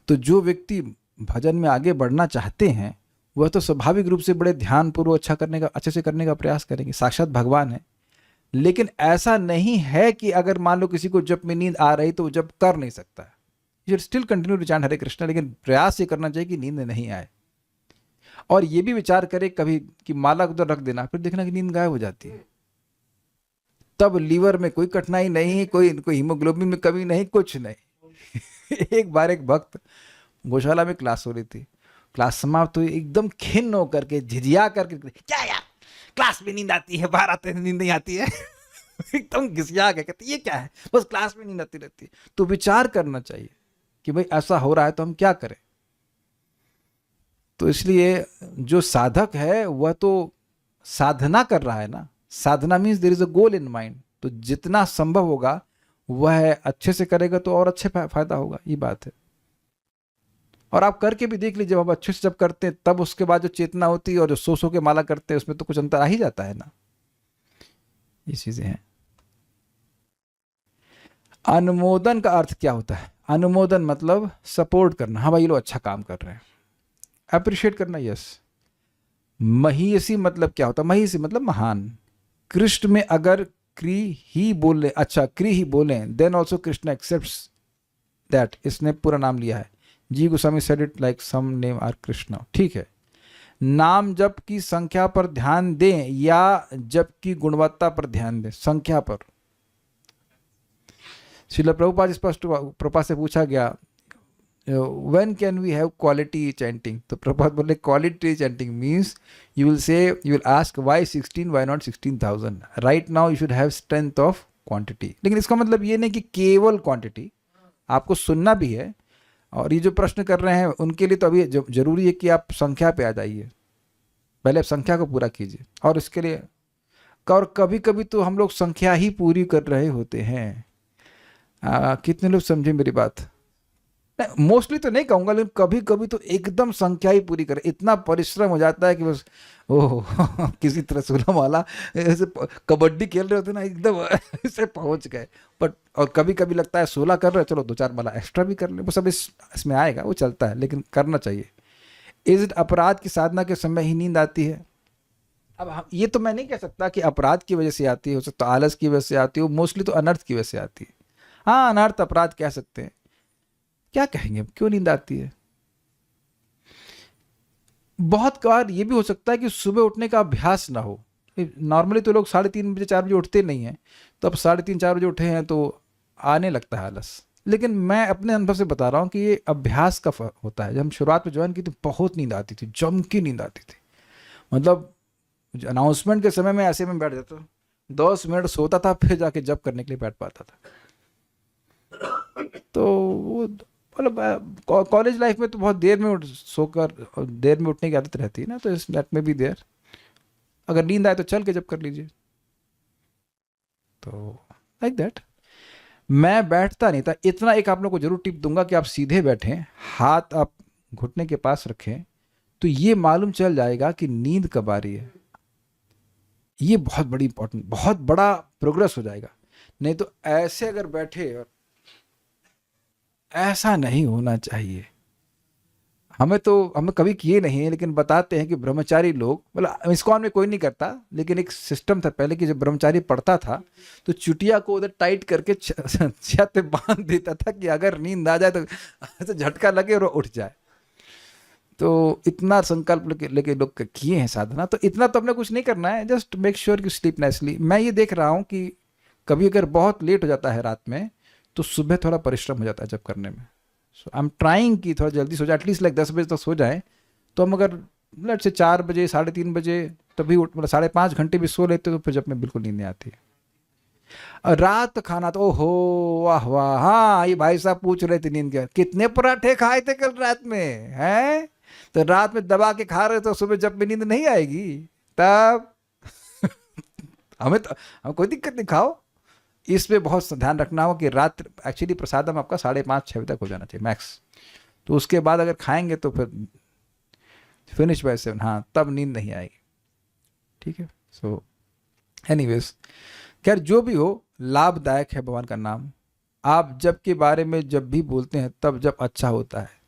तो जो व्यक्ति भजन में आगे बढ़ना चाहते हैं वह तो स्वाभाविक रूप से बड़े ध्यानपूर्वक अच्छे से करने का प्रयास करेंगे। साक्षात भगवान है। लेकिन ऐसा नहीं है कि अगर मान लो किसी को जप में नींद आ रही तो वो जप कर नहीं सकता है। You still continue to chant Hare Krishna, लेकिन प्रयास ये करना चाहिए कि नींद नहीं आए। और ये भी विचार करे कभी कि माला को तो रख देना, फिर देखना कि नींद गायब हो जाती है। तब लीवर में कोई कठिनाई नहीं, कोई हीमोग्लोबिन में कमी नहीं, कुछ नहीं। एक बार एक भक्त गौशाला में क्लास हो रही थी, क्लास समाप्त हुई, एकदम खिन्न होकर के झिझिया करके, क्या यार क्लास में नींद आती है, बाहर आते नींद नहीं आती है। एकदम घिसिया गए, कहते ये क्या है, बस क्लास में नींद आती रहती है। तो विचार करना चाहिए कि भाई ऐसा हो रहा है तो हम क्या करें। तो इसलिए जो साधक है वह तो साधना कर रहा है ना। Sadhana means there is a goal in mind. तो जितना संभव होगा वह अच्छे से करेगा तो और अच्छे फायदा होगा, ये बात है। और आप करके भी देख लीजिए, जब आप अच्छे से जब करते हैं तब उसके बाद जो चेतना होती है और जो सो के माला करते हैं उसमें तो कुछ अंतर आ ही जाता है ना। ये चीजें हैं। अनुमोदन का अर्थ क्या होता है? अनुमोदन मतलब सपोर्ट करना। हाँ भाई ये लोग अच्छा काम कर रहे हैं, अप्रिशिएट करना। यस। महीयसी मतलब क्या होता है? महीयसी मतलब महान। कृष्ण में अगर क्री ही बोले, अच्छा क्री ही बोले, then also Krishna accepts that. इसने पूरा नाम लिया है। जी Goswami said it like some name are Krishna. ठीक है। नाम जप की संख्या पर ध्यान दें या जप की गुणवत्ता पर ध्यान दें? संख्या पर। श्रील प्रभुपाद स्पष्ट, प्रभुपाद से पूछा गया when can we have quality chanting? तो प्रभुपाद बोले quality chanting means you will ask why 16, why not 16,000? right now you should have strength of quantity। लेकिन इसका मतलब ये नहीं कि केवल क्वांटिटी, आपको सुनना भी है। और ये जो प्रश्न कर रहे हैं उनके लिए तो अभी जरूरी है कि आप संख्या पे आ जाइए, पहले आप संख्या को पूरा कीजिए। और इसके लिए और कभी कभी तो हम लोग संख्या ही पूरी कर रहे होते हैं। कितने लोग समझे मेरी बात? मोस्टली तो नहीं कहूंगा, लेकिन कभी कभी तो एकदम संख्या ही पूरी करे। इतना परिश्रम हो जाता है कि बस ओह किसी तरह 16 माला, ऐसे कबड्डी खेल रहे होते ना, एकदम ऐसे पहुंच गए। बट और कभी कभी लगता है 16 कर रहे, चलो 2-4 माला एक्स्ट्रा भी कर ले, वो सब इसमें आएगा, वो चलता है, लेकिन करना चाहिए। इज इट अपराध की साधना के समय ही नींद आती है? अब ये तो मैं नहीं कह सकता कि अपराध की वजह से आती है, हो सकता है आलस की वजह से आती है, मोस्टली तो अनर्थ की वजह से आती है। हाँ, अनर्थ अपराध कह सकते हैं। क्या कहेंगे, क्यों नींद आती है? बहुत बार ये भी हो सकता है कि सुबह उठने का अभ्यास ना हो। नॉर्मली तो लोग 3:30 बजे 4 बजे उठते नहीं हैं, तो अब 3:30-4 बजे उठे हैं तो आने लगता है आलस। लेकिन मैं अपने अनुभव से बता रहा हूँ कि ये अभ्यास का होता है। जब हम शुरुआत में ज्वाइन की तो बहुत नींद आती थी, जम की नींद आती थी। मतलब अनाउंसमेंट के समय में ऐसे में बैठ जाता, 10 मिनट सोता था, फिर जाके जब करने के लिए बैठ पाता था। तो वो मतलब कॉलेज लाइफ में तो बहुत देर में सोकर देर में उठने की आदत रहती है ना, तो इस दैट में भी देर, अगर नींद आए तो चल के जब कर लीजिए। तो लाइक दैट। मैं बैठता नहीं था। इतना एक आप लोग को जरूर टिप दूंगा कि आप सीधे बैठें, हाथ आप घुटने के पास रखें, तो ये मालूम चल जाएगा कि नींद कब आ रही है। ये बहुत बड़ी इंपॉर्टेंट, बहुत बड़ा प्रोग्रेस हो जाएगा। नहीं तो ऐसे अगर बैठे, और ऐसा नहीं होना चाहिए। हमें कभी किए नहीं है, लेकिन बताते हैं कि ब्रह्मचारी लोग, मतलब इस्कॉन में कोई नहीं करता, लेकिन एक सिस्टम था पहले कि जब ब्रह्मचारी पढ़ता था तो चुटिया को उधर टाइट करके छत पे बांध देता था कि अगर नींद आ जाए तो झटका लगे और वो उठ जाए। तो इतना संकल्प लेके लोग किए हैं साधना। तो इतना तो हमने कुछ नहीं करना है, जस्ट मेक श्योर कि स्लीप नाइसली। मैं ये देख रहा हूँ कि कभी अगर बहुत लेट हो जाता है रात में तो सुबह थोड़ा परिश्रम हो जाता है जब करने में। सो आई एम ट्राइंग कि थोड़ा जल्दी सो जाए, एटलीस्ट लाइक 10 बजे तक सो जाए। तो हम अगर लेट से 4 बजे 3:30 बजे तभी उठ, मतलब 5.5 घंटे भी सो लेते तो फिर जब में बिल्कुल नींद नहीं आती है। और रात खाना तो ओहो वाह वाह, हाँ ये भाई साहब पूछ रहे थे नींद के कितने पराठे खाए थे कल रात में, हैं? तो रात में दबा के खा रहे तो सुबह जब में नींद नहीं आएगी तब हमें कोई दिक्कत नहीं, खाओ। इस पे बहुत ध्यान रखना हो कि रात एक्चुअली प्रसादम आपका 5:30-6 बजे तक हो जाना चाहिए मैक्स। तो उसके बाद अगर खाएंगे तो फिर फिनिश बाय 7, हाँ तब नींद नहीं आएगी। ठीक है। सो एनीवेज, खैर जो भी हो, लाभदायक है भगवान का नाम। आप जब के बारे में जब भी बोलते हैं तब जब अच्छा होता है।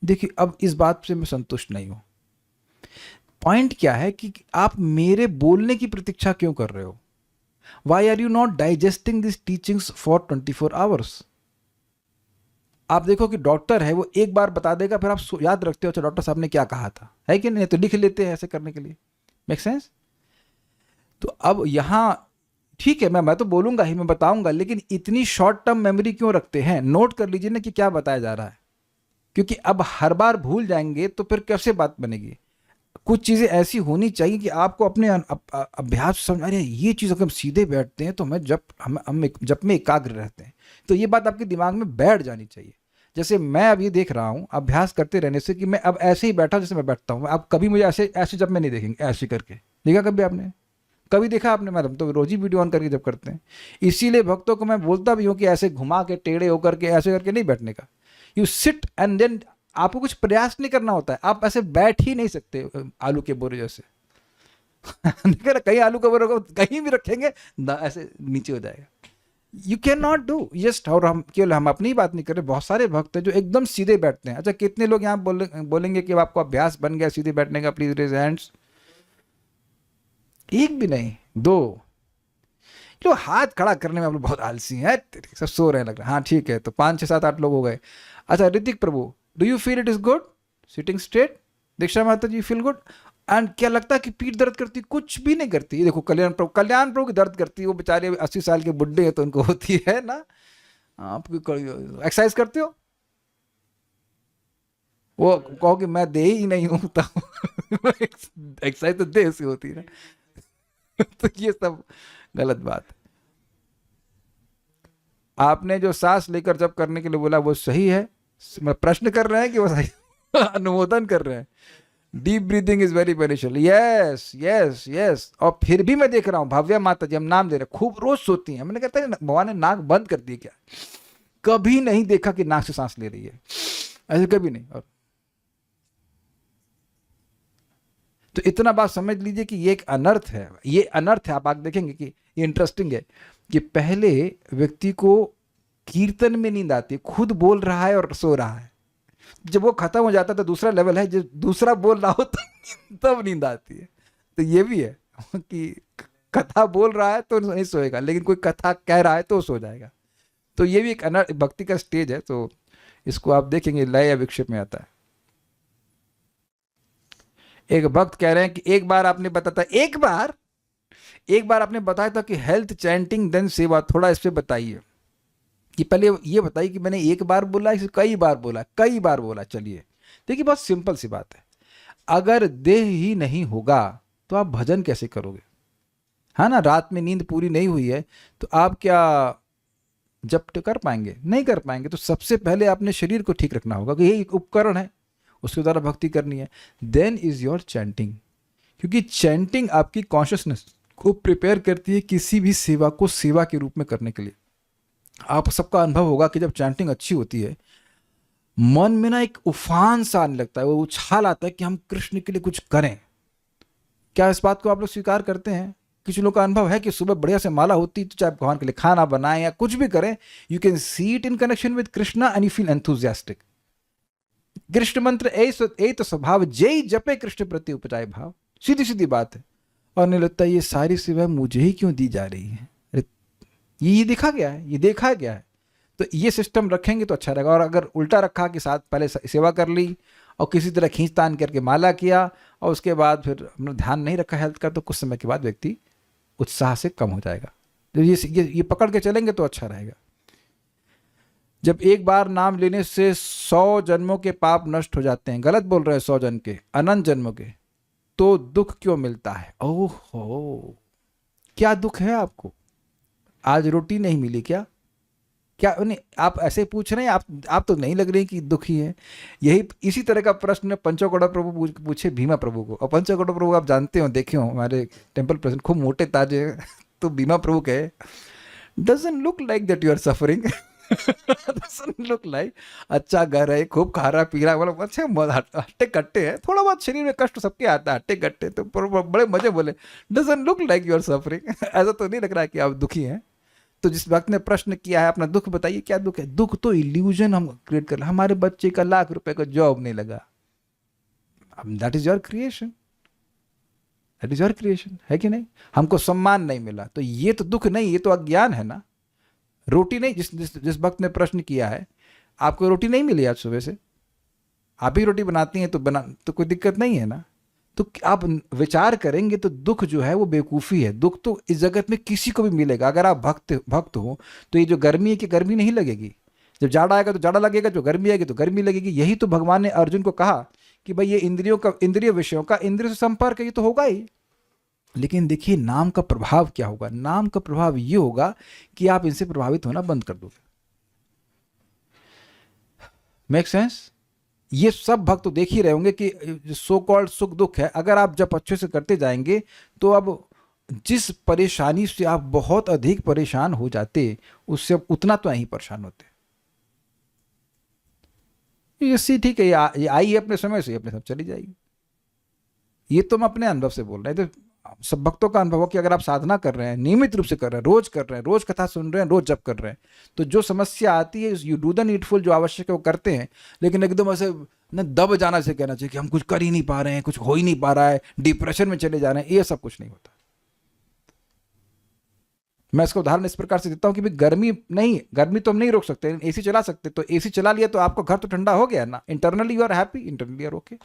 देखिए अब इस बात से मैं संतुष्ट नहीं हूं। पॉइंट क्या है कि आप मेरे बोलने की प्रतीक्षा क्यों कर रहे हो? Why are you not digesting these teachings for 24 hours? आप देखो कि डॉक्टर है, वो एक बार बता देगा, फिर आप याद रखते हो अच्छा डॉक्टर साहब ने क्या कहा था, है कि नहीं? तो लिख लेते हैं ऐसे करने के लिए। Make sense? तो अब यहाँ ठीक है, मैं तो बोलूंगा ही, मैं बताऊंगा, लेकिन इतनी शॉर्ट टर्म मेमोरी क्यों रखते हैं? नोट कर लीजिए ना कि क्या बताया जा रहा है, क्योंकि अब हर बार भूल जाएंगे तो फिर कैसे बात बनेगी। कुछ चीज़ें ऐसी होनी चाहिए कि आपको अपने अभ्यास समझ, अरे ये चीज़ अगर हम सीधे बैठते हैं तो हम जब में एकाग्र रहते हैं, तो ये बात आपके दिमाग में बैठ जानी चाहिए। जैसे मैं अब ये देख रहा हूँ अभ्यास करते रहने से कि मैं अब ऐसे ही बैठा जैसे मैं बैठता हूँ। आप कभी मुझे ऐसे जब में नहीं देखेंगे, ऐसे करके देखा कभी आपने? कभी देखा आपने? मैडम तो रोज ही वीडियो ऑन करके जब करते हैं। इसीलिए भक्तों को मैं बोलता भी हूँ कि ऐसे घुमा के टेढ़े होकर के ऐसे करके नहीं बैठने का। यू सिट एंड देन, आपको कुछ प्रयास नहीं करना होता है, आप ऐसे बैठ ही नहीं सकते आलू के बोरे जैसे। कहीं आलू का बोरा कहीं भी रखेंगे ऐसे नीचे हो जाएगा। You can not do just. और हम केवल हम अपनी बात नहीं कर रहे, बहुत सारे भक्त हैं जो एकदम सीधे बैठते हैं। अच्छा कितने लोग यहाँ बोलेंगे कि आपको अभ्यास बन गया सीधे बैठने का? Please raise hands. एक भी नहीं, 2 जो हाथ खड़ा करने में आप लोग बहुत आलसी हैं, सब सो रहे हैं लग रहा है। हाँ ठीक है, तो 5 6 7 8 लोग हो गए। अच्छा Hrithik Prabhu, do you feel it is good sitting straight? Diksha माता जी फील गुड? एंड क्या लगता है कि पीठ दर्द करती? कुछ भी नहीं करती। ये देखो कल्याण प्रभु की दर्द करती है, वो बेचारे 80 साल के बुढ़े हैं तो उनको होती है ना। आप एक्सरसाइज करते हो? वो कहो कि मैं दे ही नहीं हूं तो एक्सरसाइज तो देह से होती है। तो ये सब गलत बात है। आपने जो सांस लेकर जब करने के लिए बोला वो सही है, मैं प्रश्न कर रहे हैं कि वो सही अनुमोदन कर रहे हैं। Deep breathing is very beneficial, yes yes yes. और फिर भी मैं देख रहा हूँ भव्या माता जी, हम नाम दे रहे, खूब रोज सोती हैं। मैंने कहता है भगवान ने नाक बंद कर दी क्या? कभी नहीं देखा कि नाक से सांस ले रही है, ऐसे कभी नहीं। और तो इतना बात समझ लीजिए कि ये एक अनर्थ है, ये अनर्थ है। आप देखेंगे कि ये इंटरेस्टिंग है कि पहले व्यक्ति को कीर्तन में नींद आती है, खुद बोल रहा है और सो रहा है। जब वो खत्म हो जाता है तो दूसरा लेवल है, जब दूसरा बोल रहा हो तब नींद आती है। तो ये भी है कि कथा बोल रहा है तो नहीं सोएगा, लेकिन कोई कथा कह रहा है तो सो जाएगा। तो ये भी एक अनर्थ भक्ति का स्टेज है। तो इसको आप देखेंगे लय या विक्षेप में आता है। एक भक्त कह रहे हैं कि एक बार आपने बताया था कि हेल्थ चैंटिंग देन सेवा, थोड़ा इस पे बताइए कि पहले ये बताइए कि मैंने एक बार बोला, कई बार बोला। चलिए देखिए, बहुत सिंपल सी बात है। अगर देह ही नहीं होगा तो आप भजन कैसे करोगे? हाँ ना, रात में नींद पूरी नहीं हुई है तो आप क्या जप कर पाएंगे? नहीं कर पाएंगे। तो सबसे पहले आपने शरीर को ठीक रखना होगा कि ये एक उपकरण है, उसके द्वारा भक्ति करनी है। देन इज योर चैंटिंग, क्योंकि चैंटिंग आपकी कॉन्शियसनेस को प्रिपेयर करती है किसी भी सेवा को सेवा के रूप में करने के लिए। आप सबका अनुभव होगा कि जब चैंटिंग अच्छी होती है, मन में ना एक उफान सा आने लगता है, वो उछाल आता है कि हम कृष्ण के लिए कुछ करें। क्या इस बात को आप लोग स्वीकार करते हैं? कुछ लोग का अनुभव है कि सुबह बढ़िया से माला होती तो चाहे भगवान के लिए खाना बनाएं या कुछ भी करें, you can see it in connection with Krishna and you feel enthusiastic. Krishna मंत्र ए तो स्वभाव जय जपे कृष्ण प्रति उपजाए भाव, सीधी सीधी बात है। और नहीं लगता ये सारी सेवा मुझे ही क्यों दी जा रही है? अरे ये देखा गया है, ये देखा गया है। तो ये सिस्टम रखेंगे तो अच्छा रहेगा। और अगर उल्टा रखा कि साथ पहले सेवा कर ली और किसी तरह खींचतान करके माला किया और उसके बाद फिर हमने ध्यान नहीं रखा हेल्थ का, तो कुछ समय के बाद व्यक्ति उत्साह से कम हो जाएगा। तो ये पकड़ के चलेंगे तो अच्छा रहेगा। जब एक बार नाम लेने से 100 जन्मों के पाप नष्ट हो जाते हैं, गलत बोल रहे हैं, 100 जन्म के, अनंत जन्मों के, तो दुख क्यों मिलता है? ओहो, क्या दुख है आपको? आज रोटी नहीं मिली क्या? क्या नहीं, आप ऐसे पूछ रहे हैं? आप तो नहीं लग रही कि दुखी है। यही इसी तरह का प्रश्न पंचोकौड़ा प्रभु पूछे भीमा प्रभु को। और पंचोकौड़ा प्रभु आप जानते हो, देखे हो हमारे टेम्पल प्रेजेंट, खूब मोटे ताजे। तो भीमा प्रभु कहे, doesn't look like that you are suffering. Doesn't look like, अच्छा घर है, खूब खा रहा पी रहा, मतलब अच्छे हट्टे कट्टे है, थोड़ा बहुत शरीर में कष्ट सबके आता है, हट्टे कट्टे, तो बड़े मजे बोले, doesn't look like you are suffering. ऐसा तो नहीं लग रहा है कि आप दुखी हैं। तो जिस वक्त ने प्रश्न किया है अपना दुख बताइए, क्या दुख है? दुख तो इल्यूजन हम क्रिएट कर रहे हैं। हमारे बच्चे का लाख रुपए का जॉब नहीं लगा, that is your creation, that is your creation, है कि नहीं? हमको सम्मान नहीं मिला, तो ये तो दुख नहीं, ये तो अज्ञान है ना। रोटी नहीं, जिस वक्त ने प्रश्न किया है, आपको रोटी नहीं मिली आज सुबह से, आप ही रोटी बनाती हैं तो कोई दिक्कत नहीं है ना। तो आप विचार करेंगे तो दुख जो है वो बेवकूफ़ी है। दुख तो इस जगत में किसी को भी मिलेगा। अगर आप भक्त हो तो ये जो गर्मी है कि गर्मी नहीं लगेगी, जब जाड़ा आएगा तो जाड़ा लगेगा, जो गर्मी आएगी तो गर्मी लगेगी। यही तो भगवान ने अर्जुन को कहा कि भाई ये इंद्रिय विषयों का इंद्रिय से संपर्क है, ये तो होगा ही। लेकिन देखिए नाम का प्रभाव क्या होगा। नाम का प्रभाव ये होगा कि आप इनसे प्रभावित होना बंद कर दोगे। Make sense? ये सब भक्त तो देख ही रहे होंगे कि सो कॉल्ड सुख दुख है, अगर आप जब अच्छे से करते जाएंगे तो अब जिस परेशानी से आप बहुत अधिक परेशान हो जाते, उससे अब उतना तो नहीं परेशान होते। ये ठीक है, ये आई है अपने समय से, अपने सब चली जाएगी। ये तो हम अपने अनुभव से बोल रहे हैं। तो सब भक्तों का अनुभव हो कि अगर आप साधना कर रहे हैं, नियमित रूप से कर रहे हैं, रोज कर रहे हैं, रोज कथा सुन रहे हैं, रोज जप कर रहे हैं, तो जो समस्या आती है, यू डू द नीडफुल, जो आवश्यक है वो करते हैं। लेकिन एकदम ऐसे न दब जाना से कहना चाहिए कि हम कुछ कर ही नहीं पा रहे हैं, कुछ हो ही नहीं पा रहा है, डिप्रेशन में चले जा रहे हैं, ये सब कुछ नहीं होता। मैं इसका उदाहरण इस प्रकार से देता हूं कि भाई गर्मी तो हम नहीं रोक सकते, एसी चला सकते। तो एसी चला लिया तो आपका घर तो ठंडा हो गया ना, internally you are happy, internally are okay.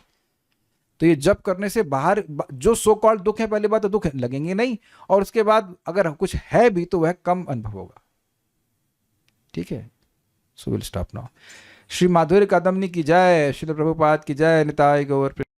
तो ये जब करने से बाहर जो सो कॉल्ड दुख है, पहली बात तो दुख लगेंगे नहीं, और उसके बाद अगर कुछ है भी तो वह कम अनुभव होगा। ठीक है, so will stop now. Shri माधुर्य कादम्बनी की जय, श्रील प्रभुपाद की जय, निताय गौर।